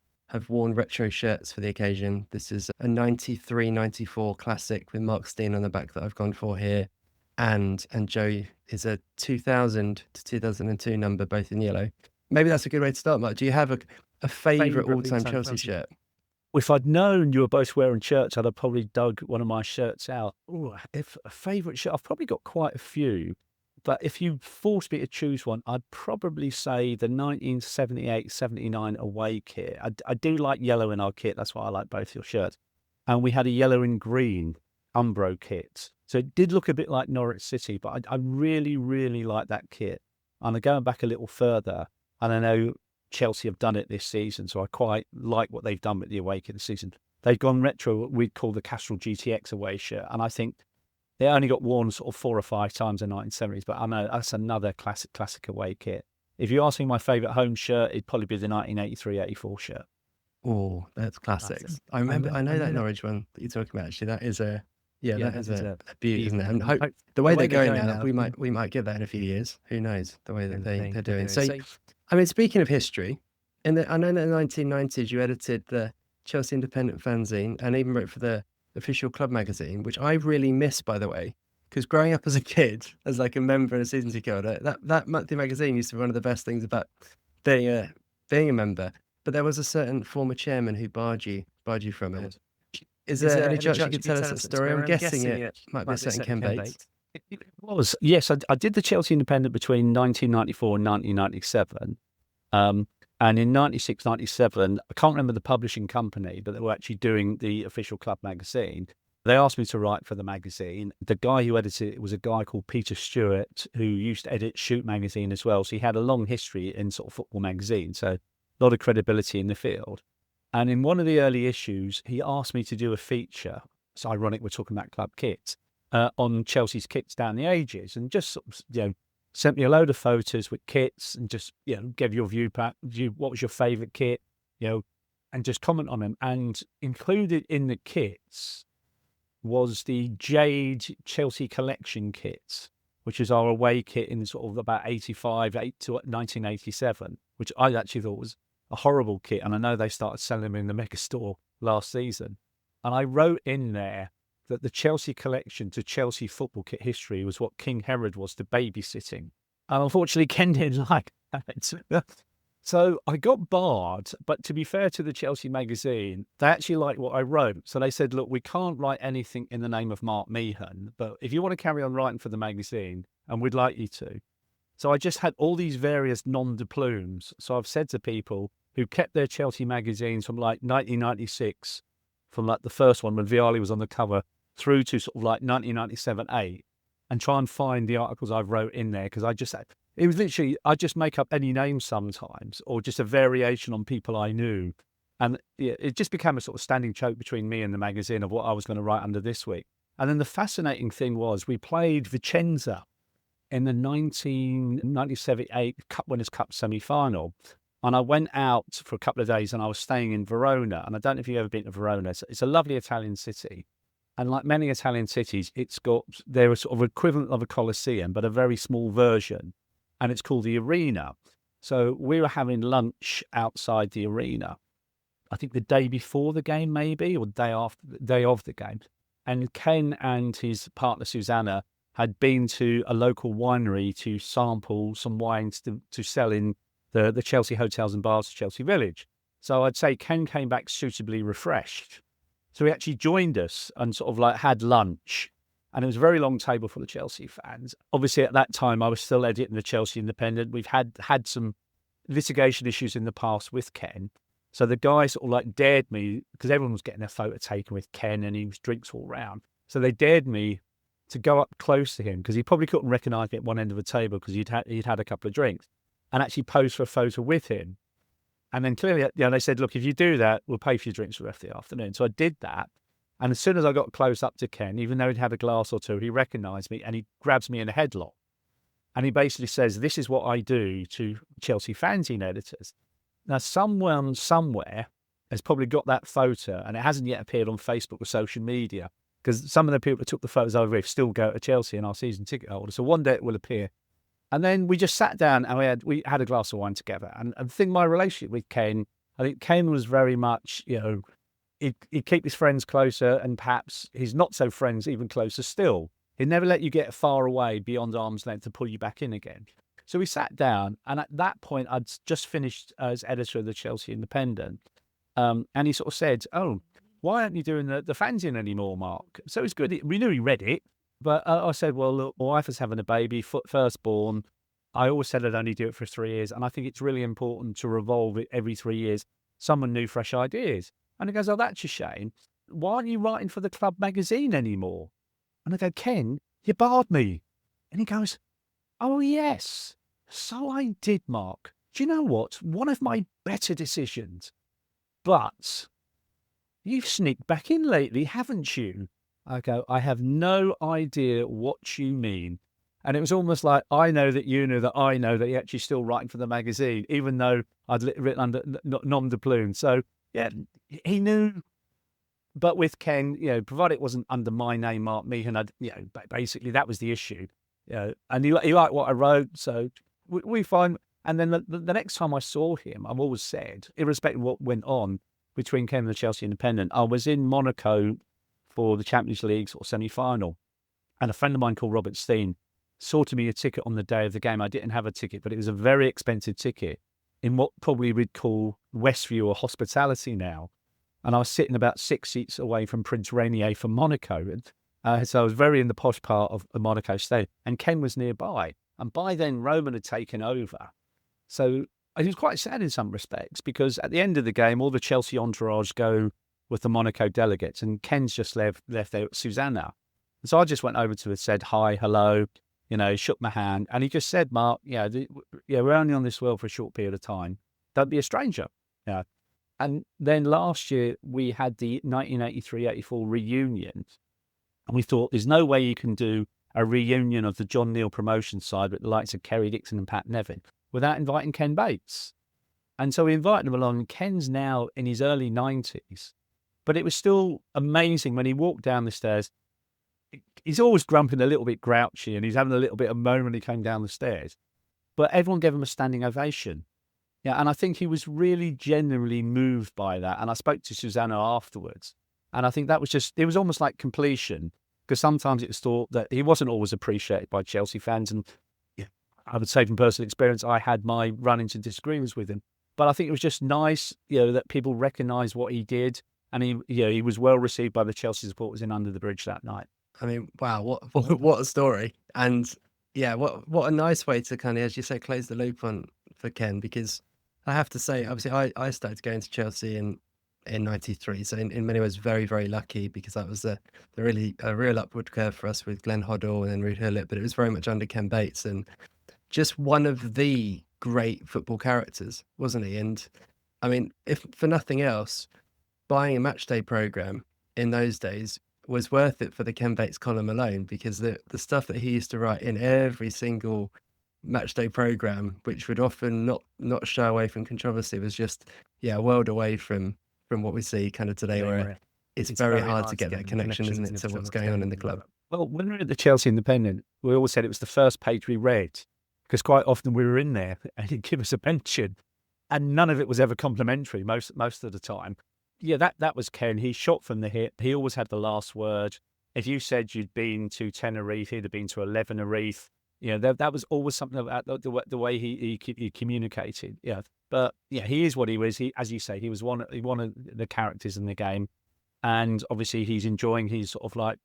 worn retro shirts for the occasion. This is a 93-94 classic with Mark Steen on the back that I've gone for here. And Joe is a 2000 to 2002 number, both in yellow. Maybe that's a good way to start, Mark. Do you have a favourite all-time Chelsea shirt? If I'd known you were both wearing shirts, I'd have probably dug one of my shirts out. Ooh, if a favourite shirt, I've probably got quite a few. But if you forced me to choose one, I'd probably say the 1978-79 away kit. I do like yellow in our kit. That's why I like both your shirts. And we had a yellow and green Umbro kit. So it did look a bit like Norwich City, but I really, really like that kit. And going back a little further, and I know Chelsea have done it this season, so I quite like what they've done with the away kit this season. They've gone retro, what we'd call the Castrol GTX away shirt. And I think they only got worn sort of 4 or 5 times in the 1970s, but I know that's another classic away kit. If you ask me my favourite home shirt, it'd probably be the 1983-84 shirt. Oh, that's classics. I know that Norwich one that you're talking about. Actually, that is a beauty, isn't it? And the way they're going now, we might get that in a few years. Who knows? The way that they're doing. So, I mean, speaking of history, I know in the 1990s you edited the Chelsea Independent fanzine and even wrote for the official club magazine, which I really miss, by the way, because growing up as a kid, as like a member and a season ticket holder, that monthly magazine used to be one of the best things about being a member. But there was a certain former chairman who barred you from it. Is there any chance you could tell us that story? I'm guessing it might be a certain Ken Bates. It was, yes. I did the Chelsea Independent between 1994 and 1997. And in 96, 97, I can't remember the publishing company, but they were actually doing the official club magazine. They asked me to write for the magazine. The guy who edited it was a guy called Peter Stewart, who used to edit Shoot magazine as well. So he had a long history in sort of football magazine, so a lot of credibility in the field. And in one of the early issues, he asked me to do a feature. It's ironic we're talking about club kits, on Chelsea's kits down the ages, and just sort of, sent me a load of photos with kits and just, give your what was your favourite kit, and just comment on them. And included in the kits was the Jade Chelsea Collection kit, which is our away kit in sort of about 85 to 1987, which I actually thought was a horrible kit. And I know they started selling them in the Mega Store last season. And I wrote in there that the Chelsea collection to Chelsea football kit history was what King Herod was to babysitting. And unfortunately, Ken didn't like that. So I got barred, but to be fair to the Chelsea magazine, they actually liked what I wrote. So they said, look, we can't write anything in the name of Mark Meehan, but if you want to carry on writing for the magazine, and we'd like you to. So I just had all these various non-diplomes. So I've said to people who kept their Chelsea magazines from like 1996, from like the first one when Vialli was on the cover, through to sort of like 1997-8, and try and find the articles I wrote in there, because it was literally, I just make up any name sometimes, or just a variation on people I knew. And it just became a sort of standing joke between me and the magazine of what I was going to write under this week. And then the fascinating thing was we played Vicenza in the 1997-8 Cup Winners' Cup semi-final. And I went out for a couple of days and I was staying in Verona. And I don't know if you've ever been to Verona. It's a lovely Italian city. And like many Italian cities, they're a sort of equivalent of a Colosseum, but a very small version. And it's called the Arena. So we were having lunch outside the Arena, I think the day before the game maybe, or the day of the game. And Ken and his partner Susanna had been to a local winery to sample some wines to sell in the Chelsea hotels and bars of Chelsea Village. So I'd say Ken came back suitably refreshed. So he actually joined us and sort of like had lunch. And it was a very long table full of Chelsea fans. Obviously, at that time, I was still editing the Chelsea Independent. We've had some litigation issues in the past with Ken. So the guy sort of like dared me, because everyone was getting a photo taken with Ken and he was drinks all round. So they dared me to go up close to him, because he probably couldn't recognise me at one end of the table because he'd had a couple of drinks, and actually pose for a photo with him. And then clearly, they said, look, if you do that, we'll pay for your drinks for the rest of the afternoon. So I did that. And as soon as I got close up to Ken, even though he'd had a glass or two, he recognised me and he grabs me in a headlock. And he basically says, this is what I do to Chelsea fanzine editors. Now, someone somewhere has probably got that photo, and it hasn't yet appeared on Facebook or social media, because some of the people that took the photos over with still go to Chelsea and our season ticket holders. So one day it will appear. And then we just sat down and we had a glass of wine together. And I think my relationship with Ken, I think Ken was very much, he'd keep his friends closer, and perhaps his not so friends even closer still. He'd never let you get far away beyond arm's length to pull you back in again. So we sat down, and at that point, I'd just finished as editor of the Chelsea Independent. And he sort of said, oh, why aren't you doing the fanzine anymore, Mark? So it's good. We knew he read it, but I said, well, look, my wife is having a baby, firstborn. I always said I'd only do it for 3 years, and I think it's really important to revolve it every 3 years. Someone new, fresh ideas. And he goes, oh, that's a shame. Why aren't you writing for the club magazine anymore? And I go, Ken, you barred me. And he goes, oh, yes. So I did, Mark. Do you know what? One of my better decisions. But you've sneaked back in lately, haven't you? I go, I have no idea what you mean. And it was almost like, I know that you know that I know that you're actually still writing for the magazine, even though I'd written under nom de plume. So, yeah, he knew. But with Ken, provided it wasn't under my name, Mark Meehan, basically that was the issue. And he liked what I wrote, so we find. And then the next time I saw him, I've always said, irrespective of what went on between Ken and the Chelsea Independent, I was in Monaco for the Champions League sort of semi-final, and a friend of mine called Robert Steen sorted me a ticket on the day of the game. I didn't have a ticket, but it was a very expensive ticket in what probably we'd call Westview or hospitality now. And I was sitting about 6 seats away from Prince Rainier for Monaco. So I was very in the posh part of the Monaco stadium, and Ken was nearby. And by then, Roman had taken over. So it was quite sad in some respects, because at the end of the game, all the Chelsea entourage go with the Monaco delegates, and Ken's just left there with Susanna. And so I just went over to him, said hi, hello, shook my hand, and he just said, Mark, we're only on this world for a short period of time. Don't be a stranger. Yeah. And then last year we had the 1983-84 reunion, and we thought there's no way you can do a reunion of the John Neal promotion side with the likes of Kerry Dixon and Pat Nevin without inviting Ken Bates. And so we invited him along. Ken's now in his early 90s, but it was still amazing when he walked down the stairs. He's always grumping, a little bit grouchy, and he's having a little bit of moan when he came down the stairs. But everyone gave him a standing ovation. Yeah, and I think he was really genuinely moved by that. And I spoke to Susanna afterwards, and I think that was it was almost like completion, because sometimes it was thought that he wasn't always appreciated by Chelsea fans. And I would say from personal experience, I had my run-ins and disagreements with him. But I think it was just nice, that people recognised what he did, and he was well received by the Chelsea supporters in Under the Bridge that night. I mean, wow, what a story. And yeah, what a nice way to kind of, as you say, close the loop on for Ken, because I have to say, obviously, I started going to Chelsea in '93, so in many ways very, very lucky, because that was a real upward curve for us with Glenn Hoddle and then Ruud Gullit, but it was very much under Ken Bates, and just one of the great football characters, wasn't he? And I mean, if for nothing else, buying a matchday program in those days was worth it for the Ken Bates column alone, because the stuff that he used to write in every single matchday program, which would often not shy away from controversy, was just a world away from what we see kind of today, where it's very hard to get that connection, isn't it, to what's going on in the club. Well, when we were at the Chelsea Independent, we always said it was the first page we read, because quite often we were in there and he'd give us a mention, and none of it was ever complimentary most of the time. Yeah, that was Ken. He shot from the hip. He always had the last word. If you said you'd been to Tenerife, he'd have been to 11 Tenerife. that was always something about the way he communicated. Yeah, but yeah, he is what he was. He, as you say, he was one of the characters in the game, and obviously he's enjoying his sort of like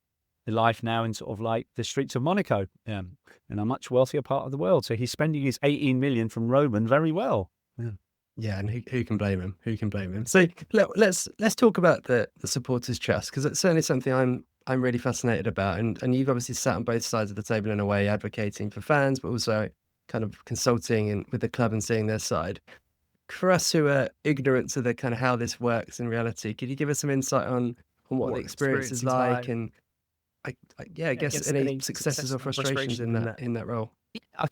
life now in sort of like the streets of Monaco, in a much wealthier part of the world. So he's spending his 18 million from Roman very well. Yeah. Yeah, and who can blame him? Who can blame him? So let's talk about the supporters trust, because it's certainly something I'm really fascinated about, and you've obviously sat on both sides of the table in a way, advocating for fans, but also kind of consulting and with the club and seeing their side. For us who are ignorant to the kind of how this works in reality, could you give us some insight on what the experience is like, and I guess any successes or frustrations in that role?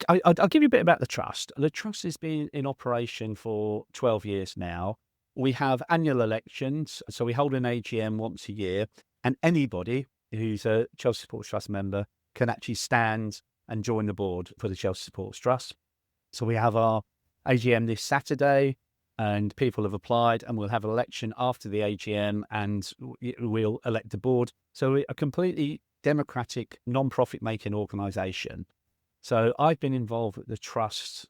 I'll give you a bit about the trust. The trust has been in operation for 12 years now. We have annual elections, so we hold an AGM once a year, and anybody who's a Chelsea Supporters Trust member can actually stand and join the board for the Chelsea Supporters Trust. So we have our AGM this Saturday, and people have applied, and we'll have an election after the AGM, and we'll elect the board. So we're a completely democratic, non-profit making organisation. So I've been involved with the trust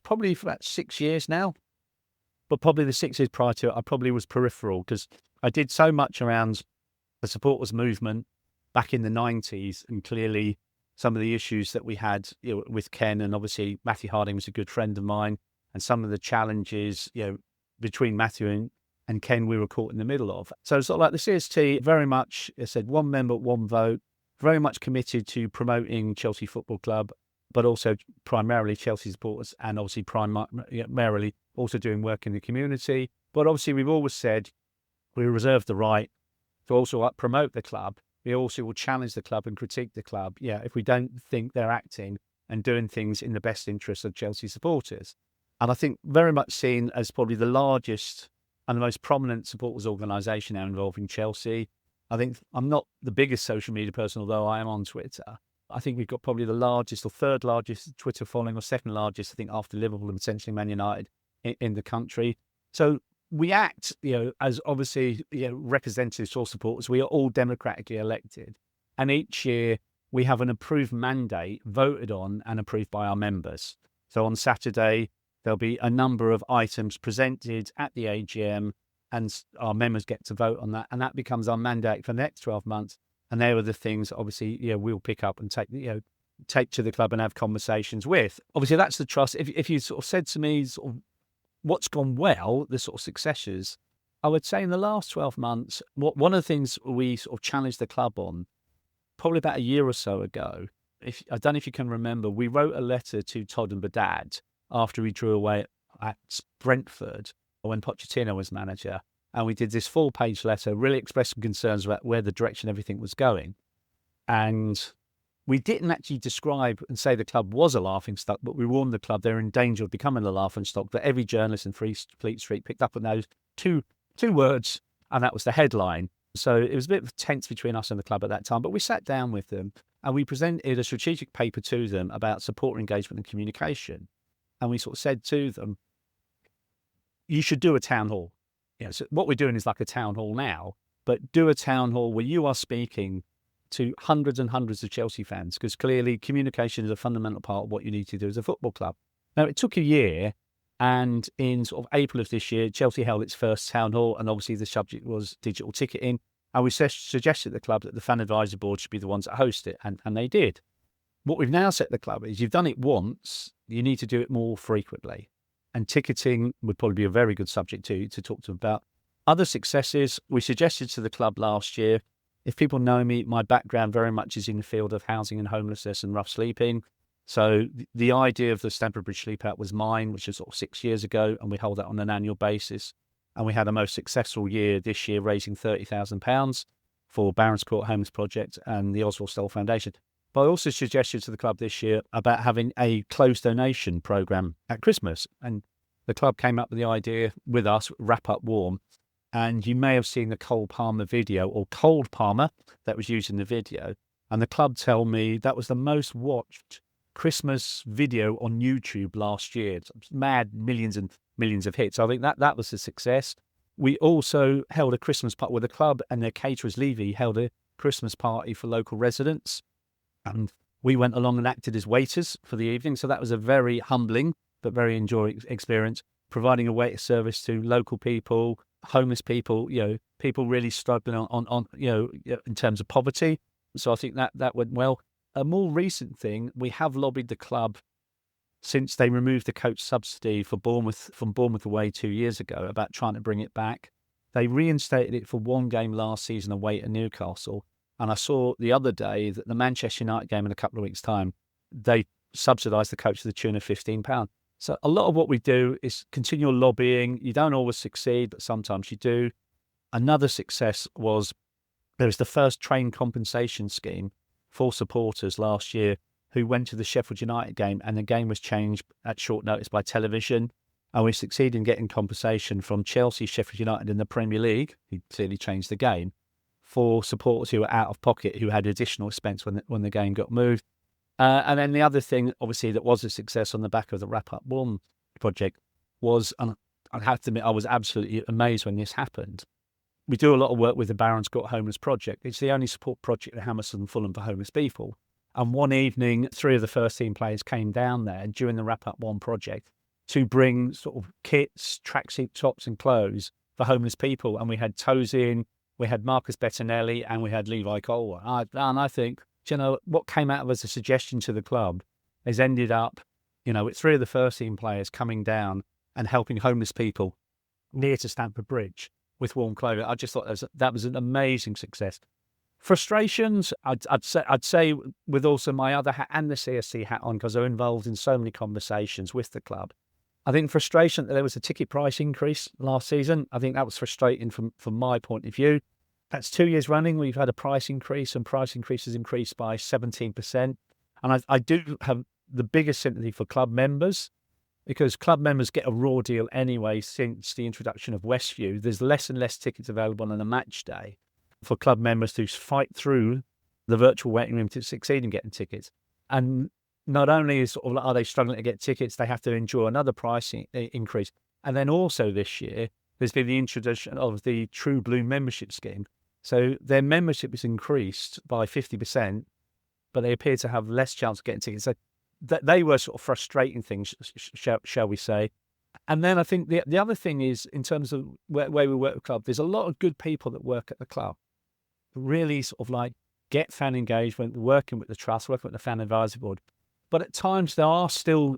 probably for about 6 years now, but probably the 6 years prior to it, I probably was peripheral because I did so much around the supporters movement back in the 90s, and clearly some of the issues that we had with Ken, and obviously Matthew Harding was a good friend of mine, and some of the challenges between Matthew and Ken we were caught in the middle of. So sort of like the CST, very much, I said, one member, one vote, very much committed to promoting Chelsea Football Club, but also primarily Chelsea supporters, and obviously primarily also doing work in the community. But obviously we've always said we reserve the right to also promote the club. We also will challenge the club and critique the club, if we don't think they're acting and doing things in the best interest of Chelsea supporters. And I think very much seen as probably the largest and the most prominent supporters organisation now involving Chelsea. I think I'm not the biggest social media person, although I am on Twitter. I think we've got probably the largest or third largest Twitter following, or second largest, I think, after Liverpool and potentially Man United in the country. So we act, as obviously representatives or supporters. We are all democratically elected, and each year we have an approved mandate voted on and approved by our members. So on Saturday there'll be a number of items presented at the AGM, and our members get to vote on that, and that becomes our mandate for the next 12 months. And there are the things, obviously, we'll pick up and take to the club and have conversations with. Obviously, that's the trust. If you sort of said to me sort of what's gone well, the sort of successes, I would say in the last 12 months, one of the things we sort of challenged the club on, probably about a year or so ago, I don't know if you can remember, we wrote a letter to Todd and Badad after we drew away at Brentford when Pochettino was manager. And we did this 4-page letter, really expressing concerns about where the direction everything was going. And we didn't actually describe and say the club was a laughingstock, but we warned the club they're in danger of becoming a laughingstock, that every journalist in Fleet Street picked up on those two words, and that was the headline. So it was a bit tense between us and the club at that time, but we sat down with them and we presented a strategic paper to them about support, engagement and communication. And we sort of said to them, you should do a town hall. So what we're doing is like a town hall now, but do a town hall where you are speaking to hundreds and hundreds of Chelsea fans, because clearly communication is a fundamental part of what you need to do as a football club. Now, it took a year, and in sort of April of this year, Chelsea held its first town hall, and obviously the subject was digital ticketing, and we suggested to the club that the fan advisory board should be the ones that host it, and they did. What we've now set the club is, you've done it once, you need to do it more frequently. And ticketing would probably be a very good subject to talk to them about. Other successes, we suggested to the club last year, if people know me, my background very much is in the field of housing and homelessness and rough sleeping. So the idea of the Stamford Bridge Sleep Out was mine, which was sort of 6 years ago, and we hold that on an annual basis. And we had a most successful year this year, raising £30,000 for Barons Court Homes Project and the Oswald Stoll Foundation. But I also suggested to the club this year about having a closed donation programme at Christmas. And the club came up with the idea with us, Wrap Up Warm. And you may have seen the Cole Palmer video, or Cold Palmer, that was used in the video. And the club tell me that was the most watched Christmas video on YouTube last year. It's mad, millions and millions of hits. I think that was a success. We also held a Christmas party with the club, and their caterers, Levy, held a Christmas party for local residents. And we went along and acted as waiters for the evening. So that was a very humbling but very enjoyable experience, providing a waiter service to local people, homeless people, people really struggling on in terms of poverty. So I think that went well. A more recent thing, we have lobbied the club since they removed the coach subsidy for Bournemouth from Bournemouth away 2 years ago about trying to bring it back. They reinstated it for one game last season away at Newcastle. And I saw the other day that the Manchester United game in a couple of weeks' time, they subsidised the coach to the tune of £15. So a lot of what we do is continual lobbying. You don't always succeed, but sometimes you do. Another success was there was the first train compensation scheme for supporters last year who went to the Sheffield United game, and the game was changed at short notice by television. And we succeeded in getting compensation from Chelsea, Sheffield United in the Premier League, who clearly changed the game, for supporters who were out of pocket, who had additional expense when the game got moved. And then the other thing, obviously, that was a success on the back of the Wrap Up One project was, and I have to admit, I was absolutely amazed when this happened. We do a lot of work with the Barons Court Homeless Project. It's the only support project in Hammersmith and Fulham for homeless people. And one evening, 3 of the first team players came down there during the Wrap Up One project to bring sort of kits, tracksuit tops and clothes for homeless people. And we had Tozin, we had Marcus Bettinelli, and we had Levi Colwell. And I think, what came out of as a suggestion to the club has ended up, with 3 of the first team players coming down and helping homeless people near to Stamford Bridge with warm clothing. I just thought that was an amazing success. Frustrations, I'd say with also my other hat and the CSC hat on, because I'm involved in so many conversations with the club. I think frustration that there was a ticket price increase last season. I think that was frustrating from my point of view. That's 2 years running. We've had a price increase, and price increases increased by 17%. And I do have the biggest sympathy for club members, because club members get a raw deal anyway since the introduction of Westview. There's less and less tickets available on a match day for club members to fight through the virtual waiting room to succeed in getting tickets. And not only are they struggling to get tickets, they have to endure another price increase. And then also this year, there's been the introduction of the True Blue membership scheme. So their membership is increased by 50%, but they appear to have less chance of getting tickets. So they were sort of frustrating things, shall we say. And then I think the other thing is, in terms of where we work with the club, there's a lot of good people that work at the club, really sort of like get fan engagement, working with the trust, working with the fan advisory board. But at times there are still,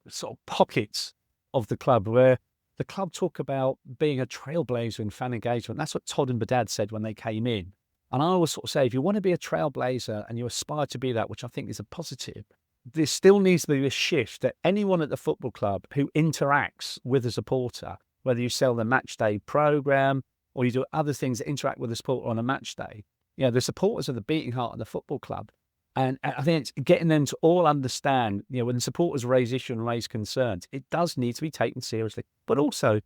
sort of pockets of the club where the club talk about being a trailblazer in fan engagement. That's what Todd and Badad said when they came in. And I always sort of say, if you want to be a trailblazer and you aspire to be that, which I think is a positive, there still needs to be this shift that anyone at the football club who interacts with a supporter, whether you sell the match day program or you do other things that interact with the supporter on a match day, the supporters are the beating heart of the football club. And I think it's getting them to all understand, when supporters raise issues and raise concerns, it does need to be taken seriously, but also,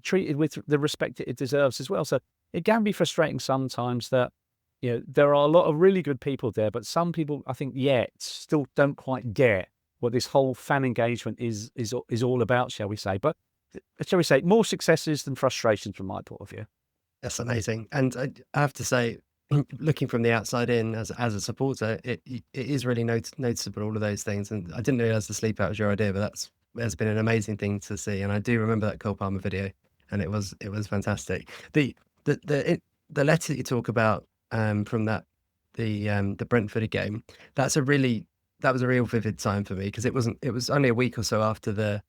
treated with the respect it deserves as well. So it can be frustrating sometimes that, there are a lot of really good people there, but some people, I think, still don't quite get what this whole fan engagement is all about, shall we say. But shall we say, more successes than frustrations from my point of view. That's amazing. And I have to say, looking from the outside in as a supporter, it is really noticeable, all of those things. And I didn't realise the sleep out was your idea, but that's been an amazing thing to see. And I do remember that Cole Palmer video, and it was fantastic. The letter that you talk about from the Brentford game, that was a real vivid time for me, because it was only a week or so after the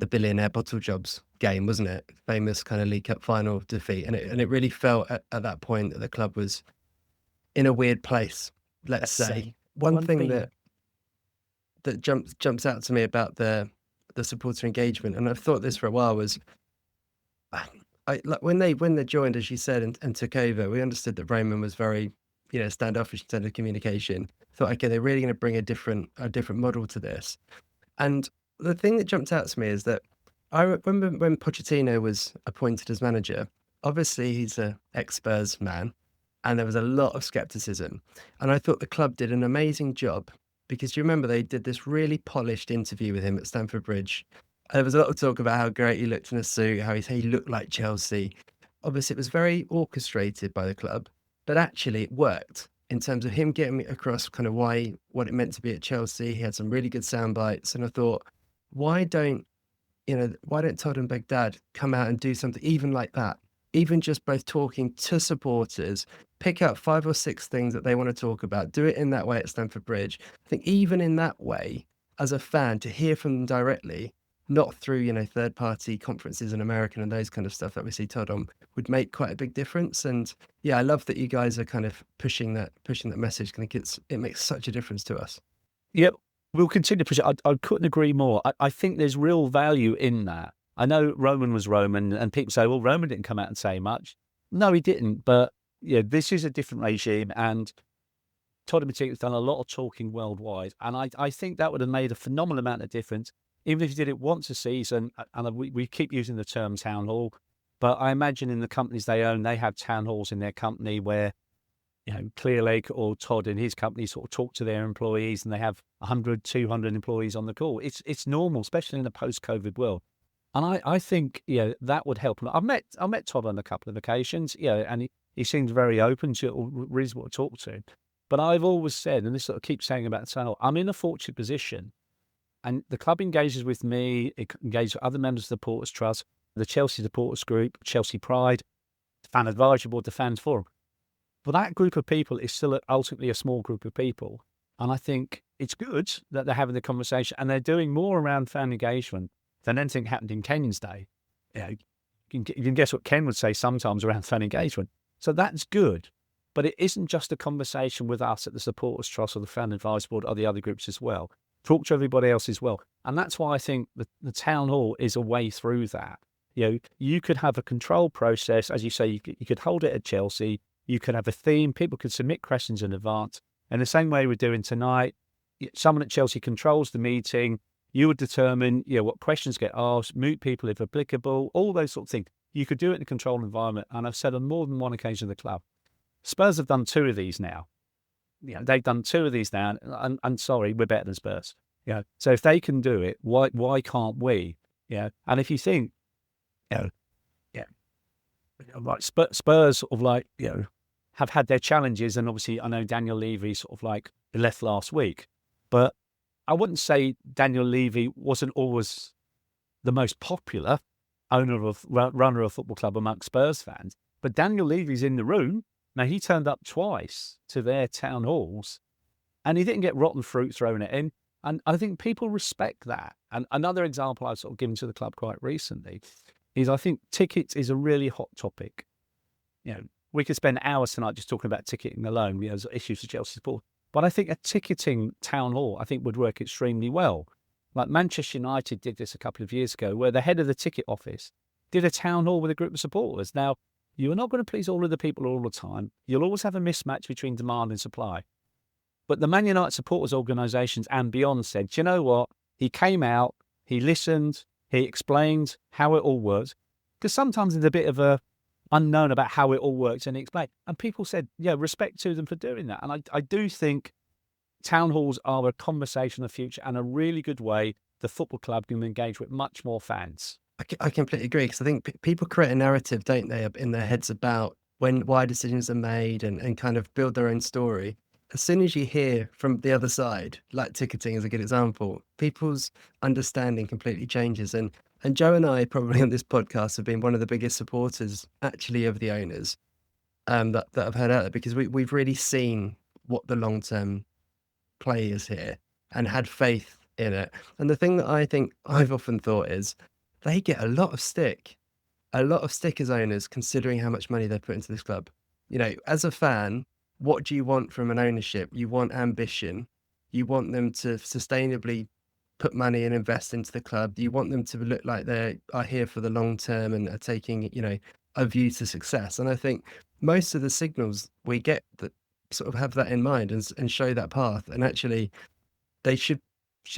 billionaire bottle jobs game, wasn't it? Famous kind of League Cup final defeat, and it really felt at that point that the club was in a weird place. Let's say one thing that jumps out to me about the supporter engagement, and I've thought this for a while, was when they joined, as you said, and took over, we understood that Raymond was very standoffish in terms of communication. Thought, okay, they're really going to bring a different model to this. And the thing that jumped out to me is that I remember when Pochettino was appointed as manager, obviously he's an ex-Spurs man, and there was a lot of scepticism. And I thought the club did an amazing job, because you remember they did this really polished interview with him at Stamford Bridge. There was a lot of talk about how great he looked in a suit, how he looked like Chelsea. Obviously, it was very orchestrated by the club, but actually it worked. in terms of him getting me across kind of what it meant to be at Chelsea. He had some really good sound bites, and I thought, why don't Todd and Baghdad come out and do something even like that? Even just both talking to supporters, pick out 5 or 6 things that they want to talk about, do it in that way at Stamford Bridge. I think even in that way, as a fan, to hear from them directly, not through, third-party conferences in America and those kind of stuff that we see Todd on, would make quite a big difference. And yeah, I love that you guys are kind of pushing that message. I think it makes such a difference to us. Yep, we'll continue to push it. I couldn't agree more. I think there's real value in that. I know Roman was Roman, and people say, well, Roman didn't come out and say much. No, he didn't. But yeah, this is a different regime, and Todd in particular has done a lot of talking worldwide. And I think that would have made a phenomenal amount of difference, even if you did it once a season. And we keep using the term town hall, but I imagine in the companies they own, they have town halls in their company where, Clearlake or Todd in his company sort of talk to their employees, and they have 100, 200 employees on the call. It's normal, especially in a post-COVID world. And I think, that would help. I met Todd on a couple of occasions, and he seemed very open to reasonable to talk to. But I've always said, and this sort of keeps saying about the town hall, I'm in a fortunate position, and the club engages with me, it engages with other members of the Supporters Trust, the Chelsea Supporters Group, Chelsea Pride, the Fan Advisory Board, the Fans Forum. But that group of people is still ultimately a small group of people. And I think it's good that they're having the conversation, and they're doing more around fan engagement than anything happened in Ken's day. You can guess what Ken would say sometimes around fan engagement. So that's good. But it isn't just a conversation with us at the Supporters Trust or the Fan Advisory Board or the other groups as well. Talk to everybody else as well. And that's why I think the town hall is a way through that. You could have a control process, as you say, you could hold it at Chelsea. You could have a theme. People could submit questions in advance. And the same way we're doing tonight, someone at Chelsea controls the meeting. You would determine, what questions get asked, mute people if applicable, all those sort of things. You could do it in a controlled environment. And I've said on more than one occasion at the club, Spurs have done 2 of these now. They've done 2 of these now, and sorry, we're better than Spurs. So if they can do it, why can't we? And if you think, like Spurs sort of have had their challenges, and obviously I know Daniel Levy sort of left last week, but I wouldn't say Daniel Levy wasn't always the most popular runner of a football club amongst Spurs fans. But Daniel Levy's in the room. Now, he turned up twice to their town halls, and he didn't get rotten fruit thrown at him. And I think people respect that. And another example I've sort of given to the club quite recently is I think tickets is a really hot topic. We could spend hours tonight just talking about ticketing alone, as issues for Chelsea support. But I think a ticketing town hall, I think, would work extremely well. Like Manchester United did this a couple of years ago, where the head of the ticket office did a town hall with a group of supporters. Now, you are not going to please all of the people all the time. You'll always have a mismatch between demand and supply. But the Man United supporters organisations and beyond said, do you know what? He came out, he listened, he explained how it all works. Because sometimes there's a bit of a unknown about how it all works, and he explained. And people said, respect to them for doing that. And I do think town halls are a conversation of the future and a really good way the football club can engage with much more fans. I completely agree, because I think people create a narrative, don't they, in their heads about why decisions are made, and kind of build their own story. As soon as you hear from the other side, like ticketing is a good example, people's understanding completely changes. And Joe and I probably on this podcast have been one of the biggest supporters actually of the owners that I've heard out there, because we've really seen what the long-term play is here and had faith in it. And the thing that I think I've often thought is, they get a lot of stick as owners, considering how much money they put into this club. As a fan, what do you want from an ownership? You want ambition. You want them to sustainably put money and invest into the club. You want them to look like they are here for the long term and are taking, a view to success. And I think most of the signals we get that sort of have that in mind and show that path. And actually, they should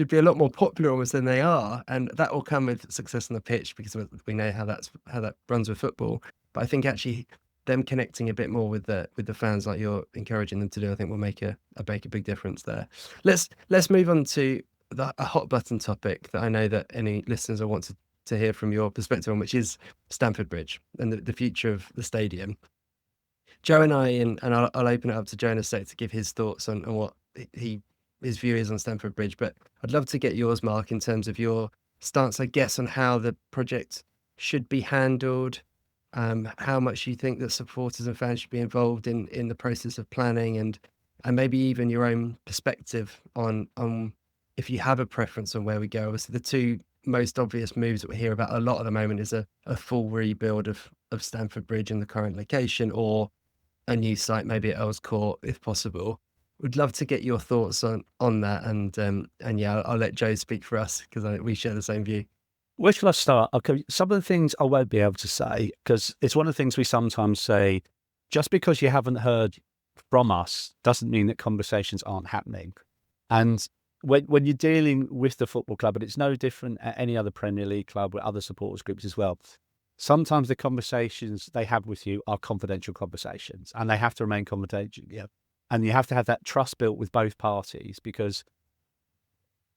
be a lot more popular almost than they are, and that will come with success on the pitch, because we know how that runs with football. But I think actually them connecting a bit more with the fans, like you're encouraging them to do, I think will make a big difference there. Let's move on to a hot button topic that I know that any listeners will want to hear from your perspective on, which is Stamford Bridge and the future of the stadium. Joe and I, and I'll open it up to Joe in a sec to give his thoughts on what his view is on Stamford Bridge. But I'd love to get yours, Mark, in terms of your stance, I guess, on how the project should be handled, how much you think that supporters and fans should be involved in the process of planning, and maybe even your own perspective on if you have a preference on where we go. Obviously, the two most obvious moves that we hear about a lot at the moment is a full rebuild of Stamford Bridge in the current location, or a new site, maybe at Earls Court, if possible. Would love to get your thoughts on that, and yeah, I'll let Joe speak for us because we share the same view. Where shall I start? Okay, some of the things I won't be able to say, because it's one of the things we sometimes say, just because you haven't heard from us doesn't mean that conversations aren't happening. And when you're dealing with the football club, and it's no different at any other Premier League club with other supporters groups as well, sometimes the conversations they have with you are confidential conversations, and they have to remain confidential. Yeah. And you have to have that trust built with both parties, because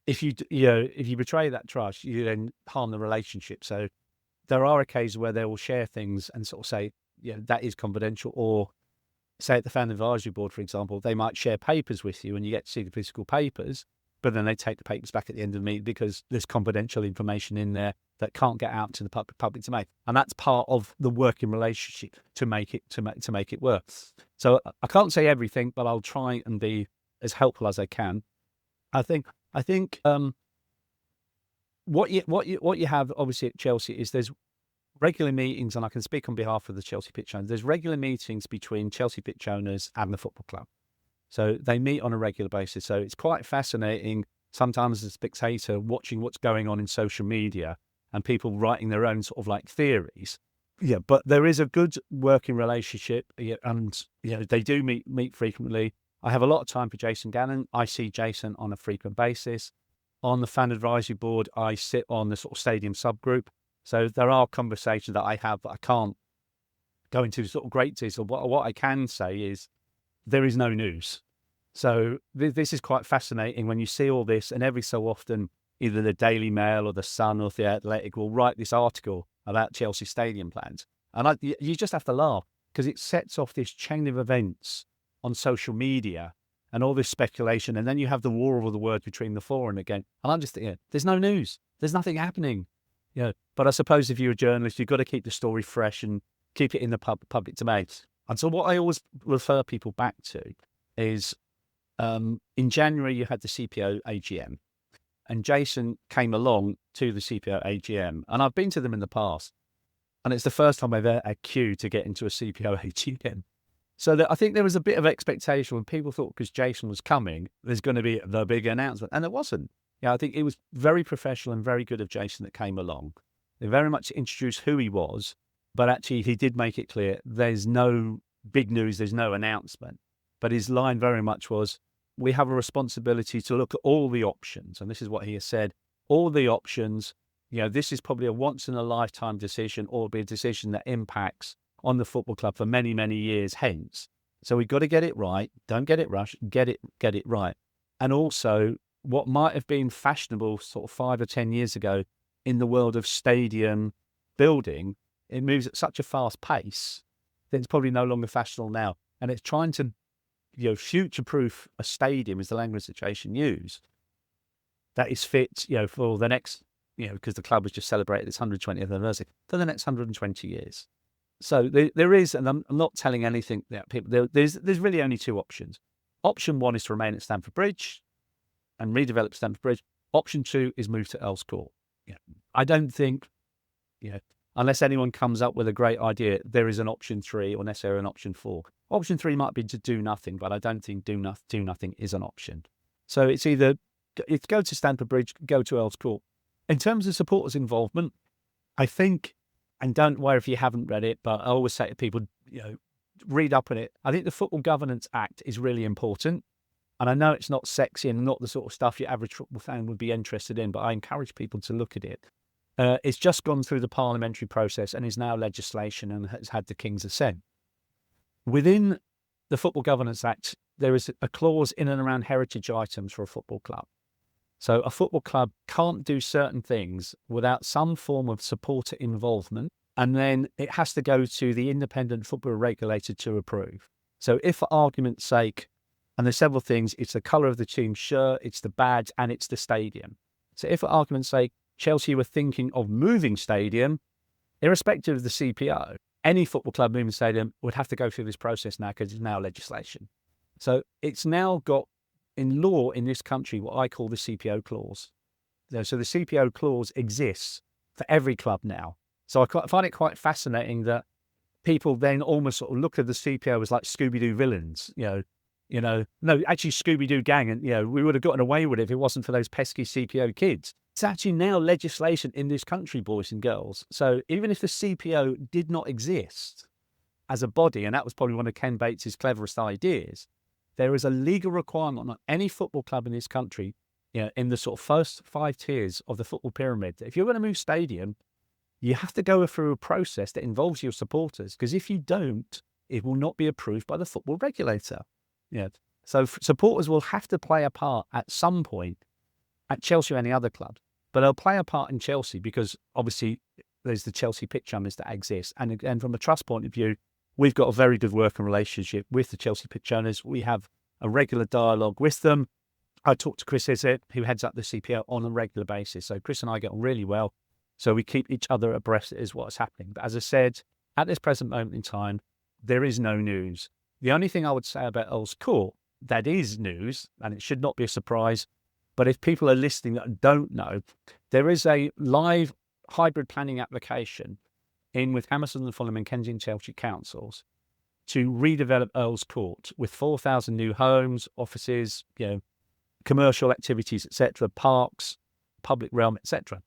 if you betray that trust, you then harm the relationship. So there are occasions where they will share things and sort of say, that is confidential. Or say at the fan advisory board, for example, they might share papers with you and you get to see the physical papers, but then they take the papers back at the end of the meeting because there's confidential information in there that can't get out to the public domain. And that's part of the working relationship to make it work. So I can't say everything, but I'll try and be as helpful as I can. I think what you have obviously at Chelsea is there's regular meetings, and I can speak on behalf of the Chelsea pitch owners. There's regular meetings between Chelsea pitch owners and the football club. So they meet on a regular basis. So it's quite fascinating sometimes as a spectator watching what's going on in social media and people writing their own sort of like theories. Yeah, but there is a good working relationship, and they do meet frequently. I have a lot of time for Jason Gannon. I see Jason on a frequent basis. On the fan advisory board, I sit on the sort of stadium subgroup. So there are conversations that I have that I can't go into sort of great detail. What I can say is there is no news. So this is quite fascinating when you see all this, and every so often either the Daily Mail or the Sun or the Athletic will write this article about Chelsea stadium plans. And you just have to laugh because it sets off this chain of events on social media and all this speculation. And then you have the war of the words between the for and against. And I'm just thinking, there's no news. There's nothing happening. But I suppose if you're a journalist, you've got to keep the story fresh and keep it in the public domain. And so what I always refer people back to is in January, you had the CPO AGM. And Jason came along to the CPO AGM. And I've been to them in the past. And it's the first time I've ever had a queue to get into a CPO AGM. So I think there was a bit of expectation when people thought because Jason was coming, there's going to be the big announcement. And it wasn't. I think it was very professional and very good of Jason that came along. They very much introduced who he was, but actually he did make it clear there's no big news, there's no announcement. But his line very much was, we have a responsibility to look at all the options. And this is what he has said, all the options, this is probably a once in a lifetime decision, or it'll be a decision that impacts on the football club for many, many years hence. So we've got to get it right. Don't get it rushed, get it right. And also what might have been fashionable sort of 5 or 10 years ago in the world of stadium building, it moves at such a fast pace that it's probably no longer fashionable now. And it's trying to future-proof a stadium is the language that Jason used. That is fit, for the next, because the club has just celebrated its 120th anniversary, for the next 120 years. So there is, and I'm not telling anything that people, there's really only two options. Option one is to remain at Stamford Bridge and redevelop Stamford Bridge. Option two is move to Earls Court. I don't think, unless anyone comes up with a great idea, there is an option three or necessarily an option four. Option three might be to do nothing, but I don't think do nothing is an option. So it's either go to Stamford Bridge, go to Earls Court. In terms of supporters' involvement, I think, and don't worry if you haven't read it, but I always say to people, read up on it. I think the Football Governance Act is really important. And I know it's not sexy and not the sort of stuff your average football fan would be interested in, but I encourage people to look at it. It's just gone through the parliamentary process and is now legislation and has had the King's assent. Within the Football Governance Act, there is a clause in and around heritage items for a football club. So a football club can't do certain things without some form of supporter involvement and then it has to go to the independent football regulator to approve. So if, for argument's sake, and there's several things, it's the colour of the team's shirt, it's the badge, and it's the stadium. So if, for argument's sake, Chelsea were thinking of moving stadium, irrespective of the CPO, any football club moving stadium would have to go through this process now because it's now legislation. So it's now got, in law in this country, what I call the CPO clause. So the CPO clause exists for every club now. So I find it quite fascinating that people then almost sort of look at the CPO as like Scooby-Doo villains, no, actually Scooby-Doo gang, and we would have gotten away with it if it wasn't for those pesky CPO kids. It's actually now legislation in this country, boys and girls. So even if the CPO did not exist as a body, and that was probably one of Ken Bates's cleverest ideas, there is a legal requirement on any football club in this country, in the sort of first 5 tiers of the football pyramid, that if you're going to move stadium, you have to go through a process that involves your supporters, because if you don't, it will not be approved by the football regulator. So supporters will have to play a part at some point at Chelsea or any other club, but they'll play a part in Chelsea because obviously there's the Chelsea pitch owners that exist. And from a trust point of view, we've got a very good working relationship with the Chelsea pitch owners. We have a regular dialogue with them. I talk to Chris Izzet, who heads up the CPO, on a regular basis. So Chris and I get on really well. So we keep each other abreast as what's happening. But as I said, at this present moment in time, there is no news. The only thing I would say about Earls Court that is news, and it should not be a surprise, but if people are listening that don't know, there is a live hybrid planning application in with Hammersmith and Fulham and Kensington Chelsea councils to redevelop Earls Court with 4,000 new homes, offices, commercial activities, etc., parks, public realm, etc.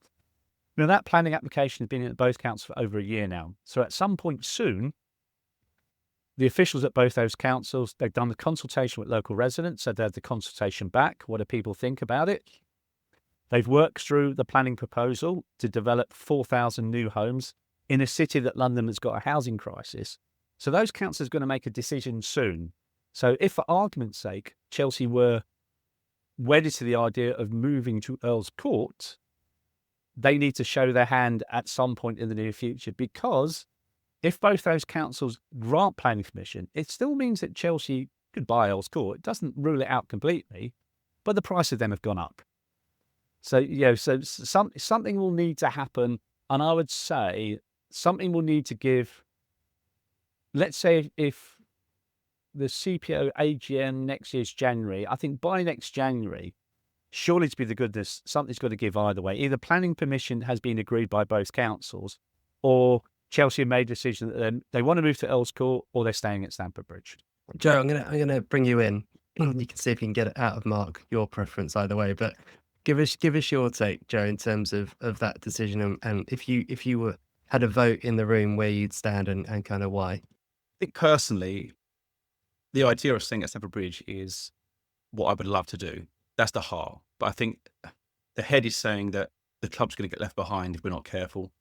Now, that planning application has been in both councils for over a year now. So at some point soon, the officials at both those councils, they've done the consultation with local residents, so they had the consultation back. What do people think about it? They've worked through the planning proposal to develop 4,000 new homes in a city that London has got a housing crisis. So those councils are going to make a decision soon. So if, for argument's sake, Chelsea were wedded to the idea of moving to Earls Court, they need to show their hand at some point in the near future, because if both those councils grant planning permission, it still means that Chelsea could buy Earls Court. It doesn't rule it out completely, but the price of them have gone up. So, something will need to happen. And I would say something will need to give, let's say if the CPO AGM next year's January, I think by next January, surely to be the goodness, something's got to give either way. Either planning permission has been agreed by both councils, or Chelsea have made a decision that they want to move to Earls Court, or they're staying at Stamford Bridge. Joe, I'm gonna bring you in. You can see if you can get it out of Mark, your preference either way. But give us your take, Joe, in terms of that decision, and if you had a vote in the room, where you'd stand and kind of why. I think personally, the idea of staying at Stamford Bridge is what I would love to do. That's the heart. But I think the head is saying that the club's going to get left behind if we're not careful.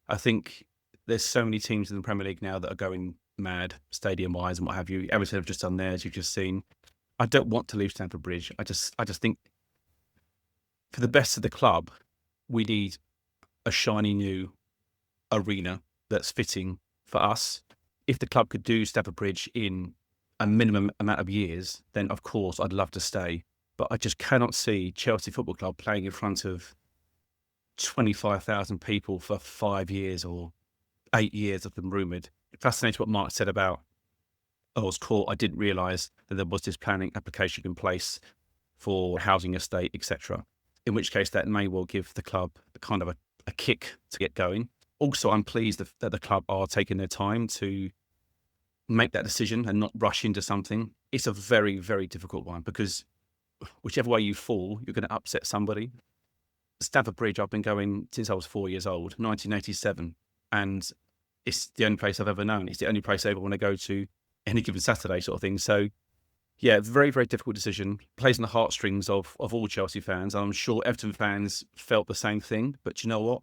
I think there's so many teams in the Premier League now that are going mad, stadium-wise and what have you. Everton have just done theirs, you've just seen. I don't want to leave Stamford Bridge. I just think for the best of the club, we need a shiny new arena that's fitting for us. If the club could do Stamford Bridge in a minimum amount of years, then of course I'd love to stay. But I just cannot see Chelsea Football Club playing in front of 25,000 people for 5 years or 8 years of them rumoured. Fascinating what Mark said about Earls Court. I didn't realise that there was this planning application in place for housing estate, etc. In which case that may well give the club kind of a kick to get going. Also, I'm pleased that the club are taking their time to make that decision and not rush into something. It's a very, very difficult one, because whichever way you fall, you're going to upset somebody. Stamford Bridge, I've been going since I was 4 years old, 1987, and it's the only place I've ever known. It's the only place I ever want to go to any given Saturday, sort of thing. So, yeah, very, very difficult decision. Plays on the heartstrings of all Chelsea fans. I'm sure Everton fans felt the same thing, but you know what?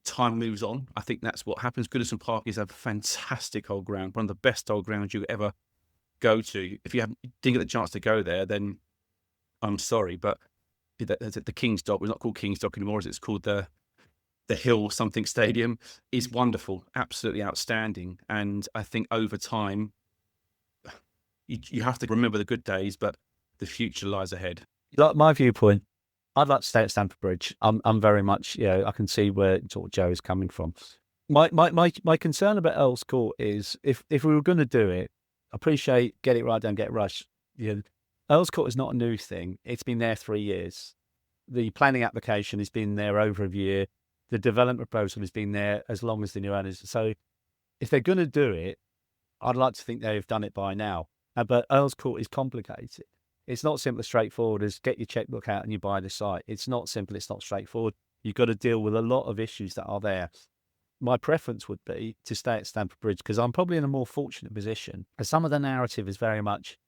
Time moves on. I think that's what happens. Goodison Park is a fantastic old ground, one of the best old grounds you ever go to. If you didn't get the chance to go there, then I'm sorry, but the King's Dock, it's not called King's Dock anymore, as it's called the the Hill something stadium is wonderful, absolutely outstanding. And I think over time, you have to remember the good days, but the future lies ahead. Like my viewpoint, I'd like to stay at Stamford Bridge. I'm very much, I can see where sort of Joe is coming from. My concern about Earls Court is if we were going to do it, appreciate get it right, don't get rushed. Earls Court is not a new thing. It's been there 3 years. The planning application has been there over a year. The development proposal has been there as long as the new owners. So if they're going to do it, I'd like to think they've done it by now. But Earls Court is complicated. It's not simple as straightforward as get your checkbook out and you buy the site. It's not simple. It's not straightforward. You've got to deal with a lot of issues that are there. My preference would be to stay at Stamford Bridge because I'm probably in a more fortunate position. As some of the narrative is very much,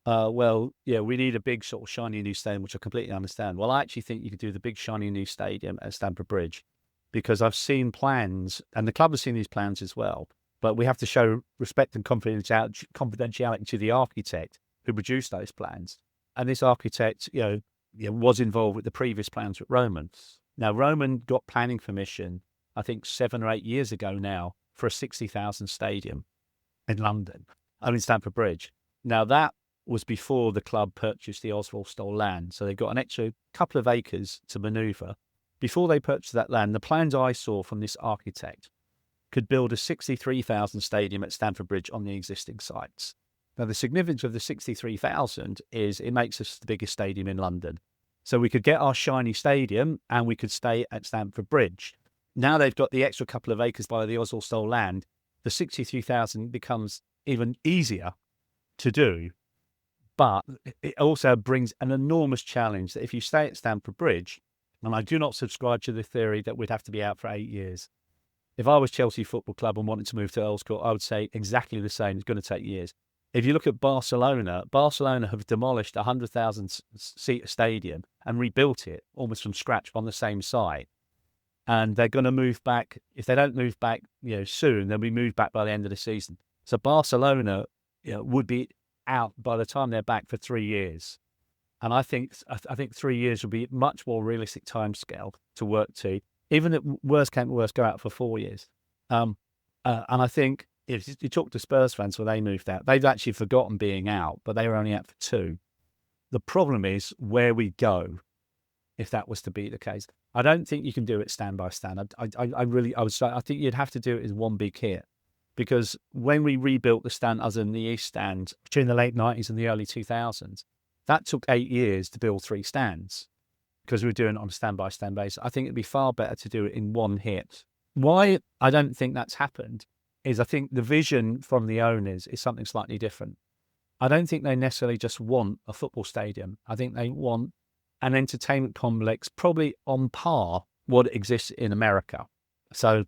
we need a big sort of shiny new stadium, which I completely understand. Well, I actually think you could do the big shiny new stadium at Stamford Bridge because I've seen plans and the club has seen these plans as well. But we have to show respect and confidentiality to the architect who produced those plans. And this architect, was involved with the previous plans with Roman. Now, Roman got planning permission, I think 7 or 8 years ago now, for a 60,000 stadium in London, in Stamford Bridge. Now, that was before the club purchased the Oswaldstone land. So they've got an extra couple of acres to manoeuvre. Before they purchased that land, the plans I saw from this architect could build a 63,000 stadium at Stamford Bridge on the existing sites. Now, the significance of the 63,000 is it makes us the biggest stadium in London. So we could get our shiny stadium and we could stay at Stamford Bridge. Now they've got the extra couple of acres by the Oswaldstone land. The 63,000 becomes even easier to do. But it also brings an enormous challenge that if you stay at Stamford Bridge, and I do not subscribe to the theory that we'd have to be out for 8 years. If I was Chelsea Football Club and wanted to move to Earls Court, I would say exactly the same. It's going to take years. If you look at Barcelona have demolished a 100,000-seat stadium and rebuilt it almost from scratch on the same site. And they're going to move back. If they don't move back, soon, they'll be moved back by the end of the season. So Barcelona, would be out by the time they're back for 3 years. And I think 3 years would be a much more realistic timescale to work to. Even at worst came to worst, go out for 4 years. And I think if you talk to Spurs fans when they moved out, they've actually forgotten being out, but they were only out for 2. The problem is where we go if that was to be the case. I don't think you can do it stand by stand. I think you'd have to do it as one big hit. Because when we rebuilt the stand, as in the East Stand, between the late 90s and the early 2000s, that took 8 years to build 3 stands because we were doing it on a stand-by-stand basis. I think it'd be far better to do it in one hit. Why I don't think that's happened is I think the vision from the owners is something slightly different. I don't think they necessarily just want a football stadium. I think they want an entertainment complex probably on par what exists in America. So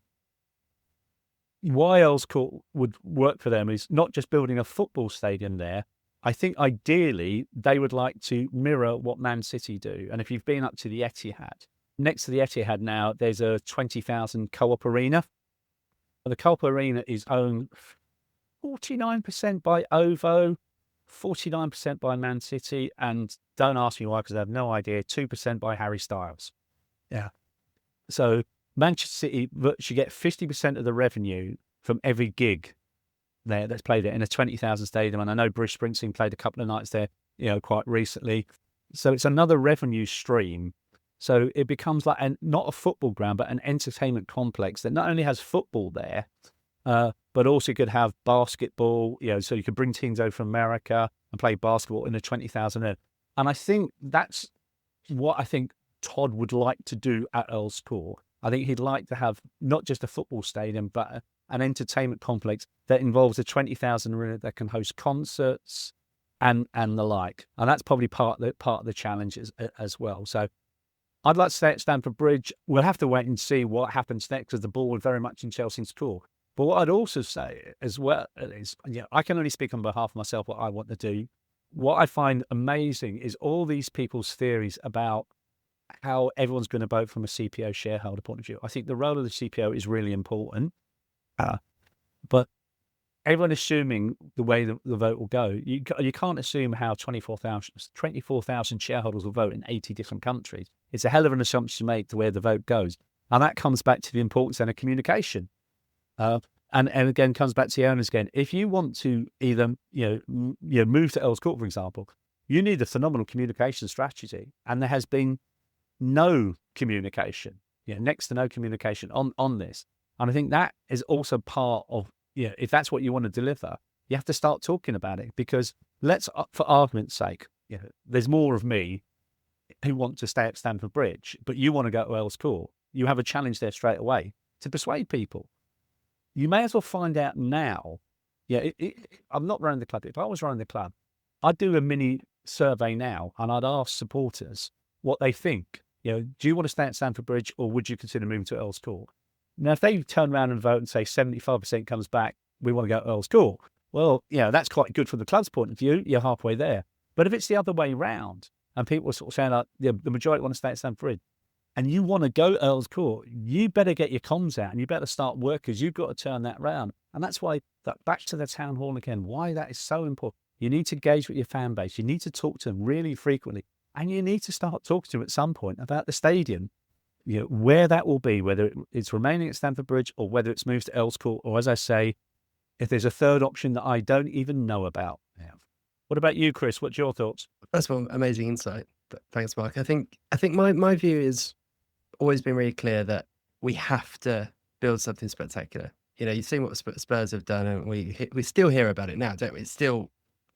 why Earls Court would work for them is not just building a football stadium there. I think ideally they would like to mirror what Man City do. And if you've been up to the Etihad, next to the Etihad now, there's a 20,000 Co-op Arena. The Co-op Arena is owned 49% by OVO, 49% by Man City, and don't ask me why because I have no idea, 2% by Harry Styles. Yeah. So Manchester City should get 50% of the revenue from every gig there that's played it in a 20,000 stadium. And I know Bruce Springsteen played a couple of nights there, quite recently. So it's another revenue stream. So it becomes like not a football ground, but an entertainment complex that not only has football there, but also could have basketball, so you could bring teams over from America and play basketball in a 20,000. And I think that's what I think Todd would like to do at Earls Court. I think he'd like to have not just a football stadium, but an entertainment complex that involves a 20,000 arena that can host concerts and the like. And that's probably part of the challenge as well. So I'd like to stay at Stamford Bridge. We'll have to wait and see what happens next because the ball is very much in Chelsea's court. But what I'd also say as well is, I can only speak on behalf of myself what I want to do. What I find amazing is all these people's theories about how everyone's going to vote from a CPO shareholder point of view. I think the role of the CPO is really important. But everyone assuming the way the vote will go, you can't assume how 24,000 shareholders will vote in 80 different countries. It's a hell of an assumption to make to where the vote goes. And that comes back to the importance then of communication. And again, comes back to the owners again. If you want to either move to Earls Court, for example, you need a phenomenal communication strategy. And there has been no communication, next to no communication on this. And I think that is also part of, if that's what you want to deliver, you have to start talking about it, because for argument's sake, there's more of me who want to stay at Stamford Bridge, but you want to go to Earls Court. You have a challenge there straight away to persuade people. You may as well find out now. I'm not running the club. If I was running the club, I'd do a mini survey now, and I'd ask supporters what they think. Do you want to stay at Stamford Bridge, or would you consider moving to Earls Court? Now, if they turn around and vote and say 75% comes back, we want to go to Earls Court, well, that's quite good from the club's point of view. You're halfway there. But if it's the other way round, and people are sort of saying, like, the majority want to stay at Stamford Bridge, and you want to go Earls Court, you better get your comms out and you better start work, because you've got to turn that round. And that's why, back to the town hall again, why that is so important. You need to engage with your fan base. You need to talk to them really frequently. And you need to start talking to them at some point about the stadium, where that will be, whether it's remaining at Stamford Bridge or whether it's moved to Earls Court, or, as I say, if there's a third option that I don't even know about. What about you, Chris? What's your thoughts? First of all, amazing insight. Thanks, Mark. I think my view is always been really clear that we have to build something spectacular. You've seen what Spurs have done, and we still hear about it now, don't we? It's still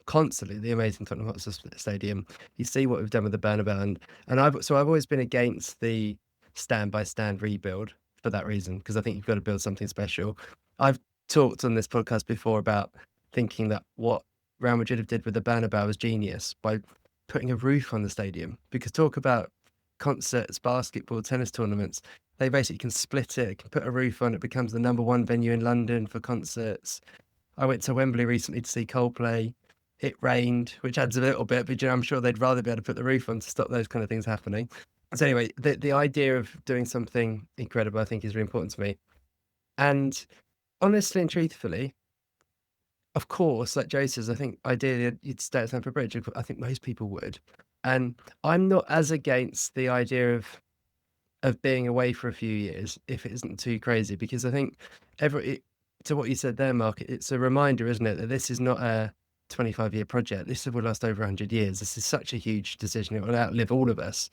constantly the amazing Tottenham Hotspur Stadium. You see what we've done with the Bernabeu, and I've always been against the stand by stand rebuild for that reason, because I think you've got to build something special. I've talked on this podcast before about thinking that what Real Madrid did with the Bernabeu was genius by putting a roof on the stadium, because talk about concerts, basketball, tennis tournaments, they basically can split it, can put a roof on it, becomes the #1 venue in London for concerts. I went to Wembley recently to see Coldplay. It rained, which adds a little bit, but I'm sure they'd rather be able to put the roof on to stop those kind of things happening. So anyway, the idea of doing something incredible, I think, is really important to me. And honestly and truthfully, of course, like Joe says, I think ideally you'd stay at Stamford Bridge. I think most people would. And I'm not as against the idea of being away for a few years if it isn't too crazy, because I think to what you said there, Mark, it's a reminder, isn't it, that this is not a 25-year project. This will last over 100 years. This is such a huge decision. It will outlive all of us.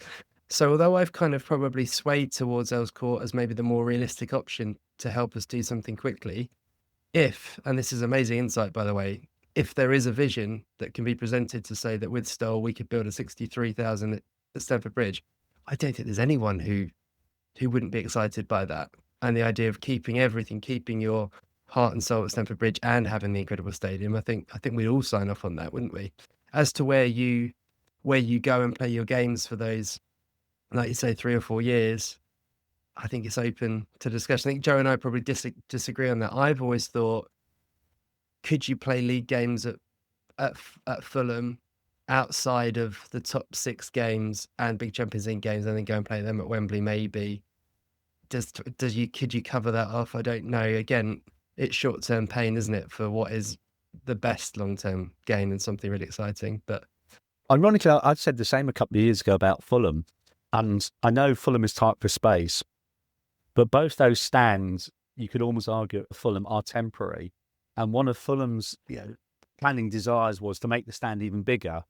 So although I've kind of probably swayed towards Earls Court as maybe the more realistic option to help us do something quickly, and this is amazing insight, by the way, if there is a vision that can be presented to say that with Stoll we could build a 63,000 at Stamford Bridge, I don't think there's anyone who wouldn't be excited by that. And the idea of keeping everything, keeping your heart and soul at Stamford Bridge and having the incredible stadium, I think we'd all sign off on that, wouldn't we? As to where you go and play your games for those, like you say, 3 or 4 years, I think it's open to discussion. I think Joe and I probably disagree on that. I've always thought, could you play league games at Fulham outside of the top 6 games and big Champions League games, and then go and play them at Wembley? Maybe. Could you cover that off? I don't know. Again, it's short-term pain, isn't it, for what is the best long-term gain and something really exciting. But ironically, I said the same a couple of years ago about Fulham, and I know Fulham is tight for space, but both those stands, you could almost argue at Fulham, are temporary. And one of Fulham's planning desires was to make the stand even bigger.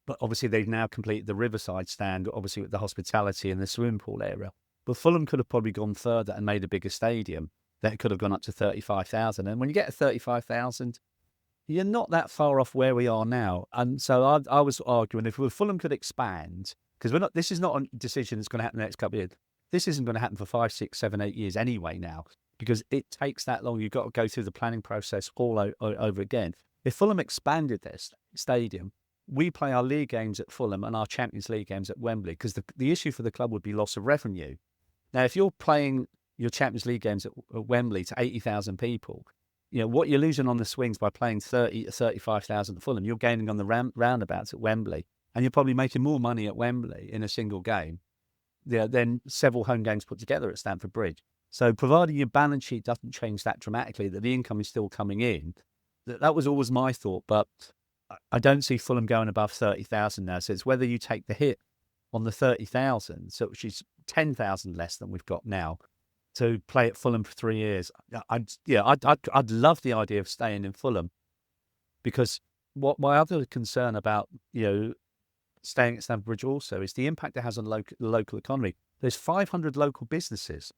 But obviously they've now completed the Riverside stand, obviously with the hospitality and the swimming pool area. But Fulham could have probably gone further and made a bigger stadium. That could have gone up to 35,000. And when you get to 35,000, you're not that far off where we are now. And so I was arguing, if Fulham could expand, because this is not a decision that's going to happen in the next couple of years. This isn't going to happen for 5, 6, 7, 8 years anyway now, because it takes that long. You've got to go through the planning process all over again. If Fulham expanded their stadium, we play our league games at Fulham and our Champions League games at Wembley, because the issue for the club would be loss of revenue. Now, if you're playing your Champions League games at Wembley to 80,000 people, what you're losing on the swings by playing 30 or 35,000 at Fulham, you're gaining on the roundabouts at Wembley, and you're probably making more money at Wembley in a single game than several home games put together at Stamford Bridge. So providing your balance sheet doesn't change that dramatically, that the income is still coming in, that was always my thought. But I don't see Fulham going above 30,000 now. So it's whether you take the hit on the 30,000, so which is 10,000 less than we've got now, to play at Fulham for 3 years. I'd love the idea of staying in Fulham, because what my other concern about staying at Stamford Bridge also is the impact it has on the local economy. There's 500 local businesses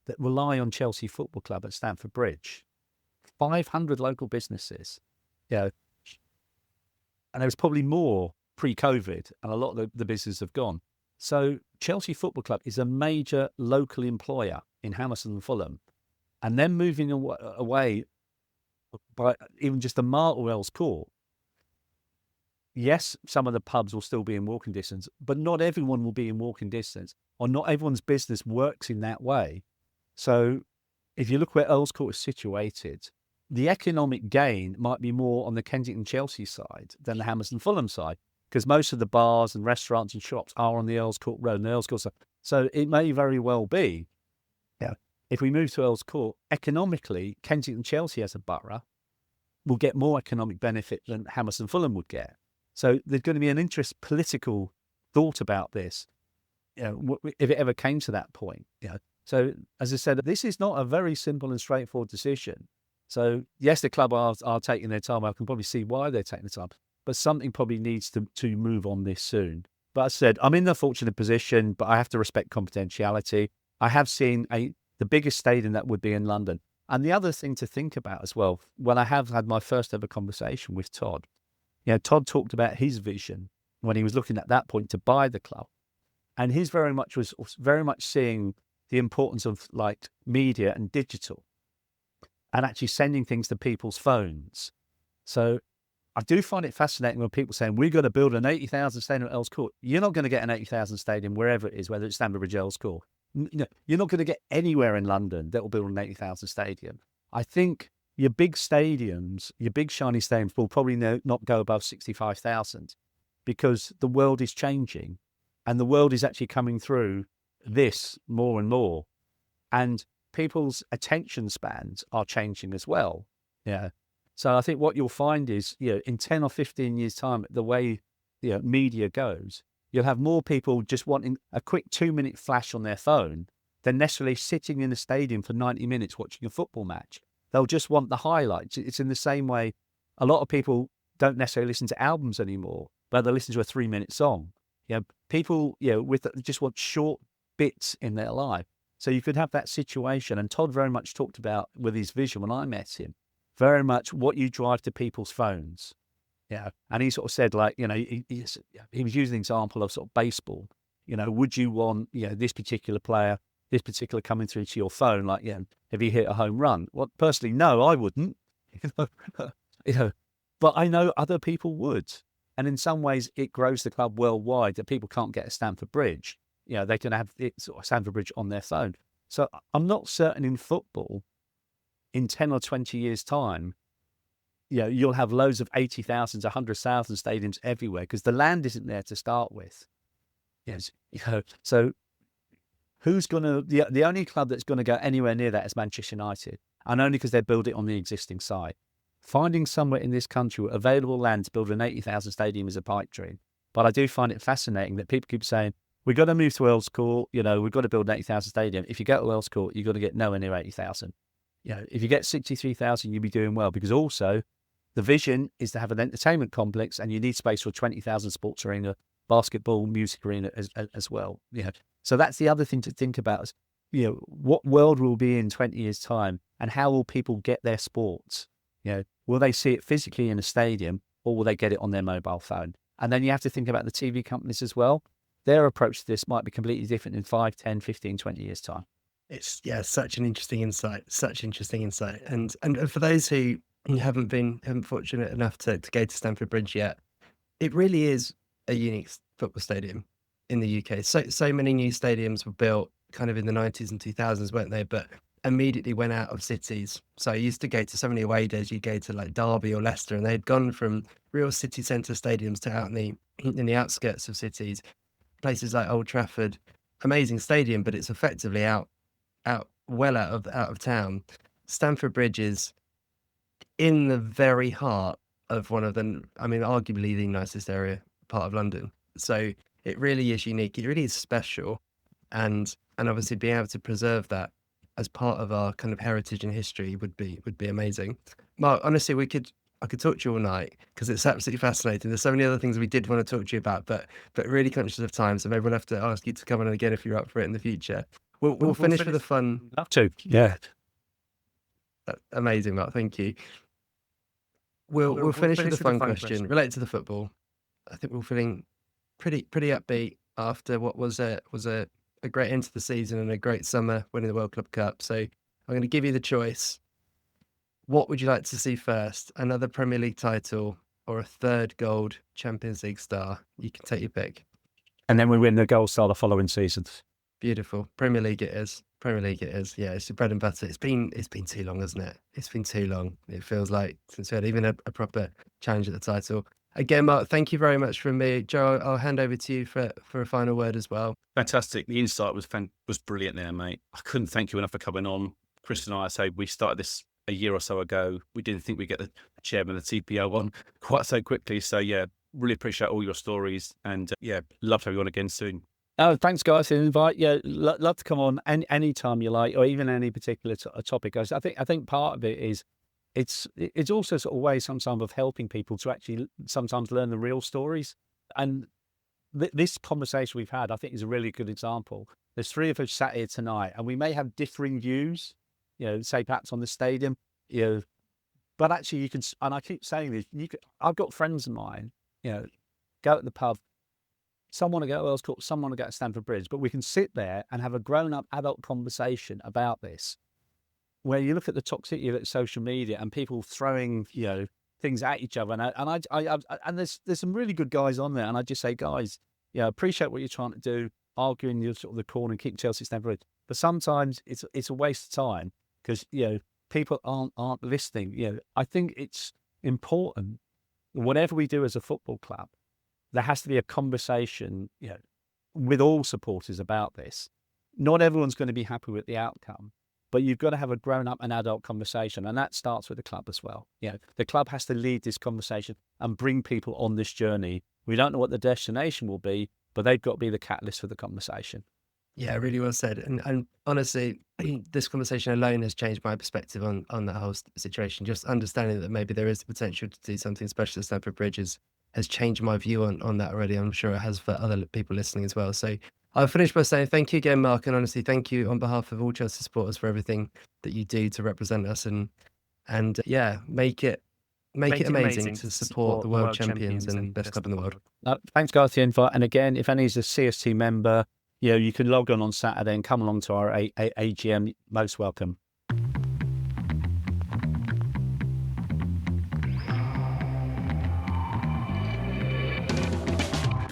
that rely on Chelsea Football Club at Stamford Bridge. 500 local businesses, and there was probably more pre-COVID, and a lot of the businesses have gone. So Chelsea Football Club is a major local employer in Hammersmith and Fulham, and then moving away by even just a mile or Earls Court. Yes, some of the pubs will still be in walking distance, but not everyone will be in walking distance, or not everyone's business works in that way. So if you look where Earls Court is situated, the economic gain might be more on the Kensington-Chelsea side than the Hammersmith-Fulham side, because most of the bars and restaurants and shops are on the Earls Court Road and the Earls Court side. So it may very well be, if we move to Earls Court, economically, Kensington-Chelsea as a borough will get more economic benefit than Hammersmith-Fulham would get. So there's going to be an political thought about this, if it ever came to that point. So as I said, this is not a very simple and straightforward decision. So yes, the club are taking their time. I can probably see why they're taking the time, but something probably needs to move on this soon. But as I said, I'm in the fortunate position, but I have to respect confidentiality. I have seen the biggest stadium that would be in London. And the other thing to think about as well, when I have had my first ever conversation with Todd, Todd talked about his vision when he was looking at that point to buy the club. And his was very much seeing the importance of like media and digital and actually sending things to people's phones. So I do find it fascinating when people saying, we're going to build an 80,000 stadium at Earls Court. You're not going to get an 80,000 stadium wherever it is, whether it's Stamford Bridge, Earls Court. You're not going to get anywhere in London that will build an 80,000 stadium. I think your big stadiums, your big shiny stadiums will probably not go above 65,000, because the world is changing and the world is actually coming through this more and more. And people's attention spans are changing as well. So I think what you'll find is, in 10 or 15 years' time, the way media goes, you'll have more people just wanting a quick 2-minute flash on their phone than necessarily sitting in a stadium for 90 minutes watching a football match. They'll just want the highlights. It's in the same way a lot of people don't necessarily listen to albums anymore, but they listen to a 3-minute song. People just want short bits in their life. So you could have that situation. And Todd very much talked about, with his vision when I met him, very much what you drive to people's phones. And he sort of said, like, he was using an example of sort of baseball. Would you want, this particular player, this particular coming through to your phone, like, have he hit a home run? Well, personally, no, I wouldn't. But I know other people would. And in some ways, it grows the club worldwide that people can't get a Stamford Bridge. They can have sort of Stamford Bridge on their phone. So I'm not certain in football, in 10 or 20 years' time, you'll have loads of 80,000, 100,000 stadiums everywhere, because the land isn't there to start with. So who's going to, the only club that's going to go anywhere near that is Manchester United, and only because they build it on the existing site. Finding somewhere in this country with available land to build an 80,000 stadium is a pipe dream. But I do find it fascinating that people keep saying, we've got to move to Earls Court, we've got to build an 80,000 stadium. If you go to Earls Court, you've got to get nowhere near 80,000. If you get 63,000, you'll be doing well, because also the vision is to have an entertainment complex, and you need space for a 20,000 sports arena, basketball, music arena as well. So that's the other thing to think about is, what world will be in 20 years' time, and how will people get their sports? Will they see it physically in a stadium, or will they get it on their mobile phone? And then you have to think about the TV companies as well. Their approach to this might be completely different in 5, 10, 15, 20 years' time. It's such an interesting insight, and for those who haven't fortunate enough to go to Stamford Bridge yet, it really is a unique football stadium in the UK. So many new stadiums were built kind of in the 90s and 2000s, weren't they? But immediately went out of cities. So I used to go to so many away days. You go to like Derby or Leicester, and they'd gone from real city centre stadiums to out in the outskirts of cities, places like Old Trafford. Amazing stadium, but it's effectively out of town. Stamford Bridge is in the very heart of one of arguably the nicest part of London. So it really is unique. It really is special, and obviously being able to preserve that as part of our kind of heritage and history would be amazing. Mark, honestly, I could talk to you all night because it's absolutely fascinating. There's so many other things we did want to talk to you about, but really conscious of time, so maybe we'll have to ask you to come on again if you're up for it in the future. We'll finish with a fun. Love to. Yeah. Amazing, Mark. Thank you. We'll finish with a fun question related to the football. I think we're feeling pretty upbeat after what was a great end to the season and a great summer winning the World Club Cup. So I'm going to give you the choice. What would you like to see first? Another Premier League title or a third gold Champions League star? You can take your pick. And then we win the Gold Star the following seasons. Beautiful. Premier League it is. Premier League it is. Yeah, it's your bread and butter. It's been too long, hasn't it? It's been too long. It feels like since we had even a proper challenge at the title. Again, Mark, thank you very much from me. Joe, I'll hand over to you for a final word as well. Fantastic. The insight was brilliant there, mate. I couldn't thank you enough for coming on. Chris and I say we started this a year or so ago. We didn't think we'd get the chairman of the TPO on quite so quickly. So yeah, really appreciate all your stories, and love to have you on again soon. Oh, thanks, guys, for the invite. Yeah, love to come on any time you like, or even any particular topic. I think part of it is it's also sort of way sometimes of helping people to actually sometimes learn the real stories. And this conversation we've had, I think, is a really good example. There's three of us sat here tonight, and we may have differing views, say perhaps on the stadium, but actually you can, and I keep saying this, I've got friends of mine, go to the pub, some want to go to Earls Court, some want to go to Stamford Bridge, but we can sit there and have a grown-up adult conversation about this, where you look at the toxicity of social media and people throwing, things at each other. And there's some really good guys on there. And I just say, guys, appreciate what you're trying to do, arguing your sort of the corner and keep Chelsea Stamford Bridge. But sometimes it's a waste of time because, people aren't listening. I think it's important, whatever we do as a football club, there has to be a conversation, with all supporters about this. Not everyone's going to be happy with the outcome, but you've got to have a grown-up and adult conversation, and that starts with the club as well. The club has to lead this conversation and bring people on this journey. We don't know what the destination will be, but they've got to be the catalyst for the conversation. Yeah, really well said. And honestly, this conversation alone has changed my perspective on that whole situation. Just understanding that maybe there is the potential to do something special at Stamford Bridge has changed my view on that already. I'm sure it has for other people listening as well. So I'll finish by saying thank you again, Mark, and honestly, thank you on behalf of all Chelsea supporters for everything that you do to represent us and make it amazing to support the world champions and best club in the world. Thanks, guys, for the invite. And again, if any's a CST member, you can log on Saturday and come along to our AGM. Most welcome.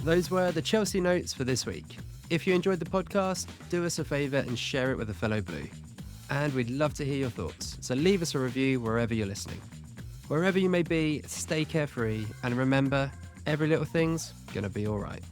Those were the Chelsea notes for this week. If you enjoyed the podcast, do us a favour and share it with a fellow Blue. And we'd love to hear your thoughts, so leave us a review wherever you're listening. Wherever you may be, stay carefree, and remember, every little thing's gonna be alright.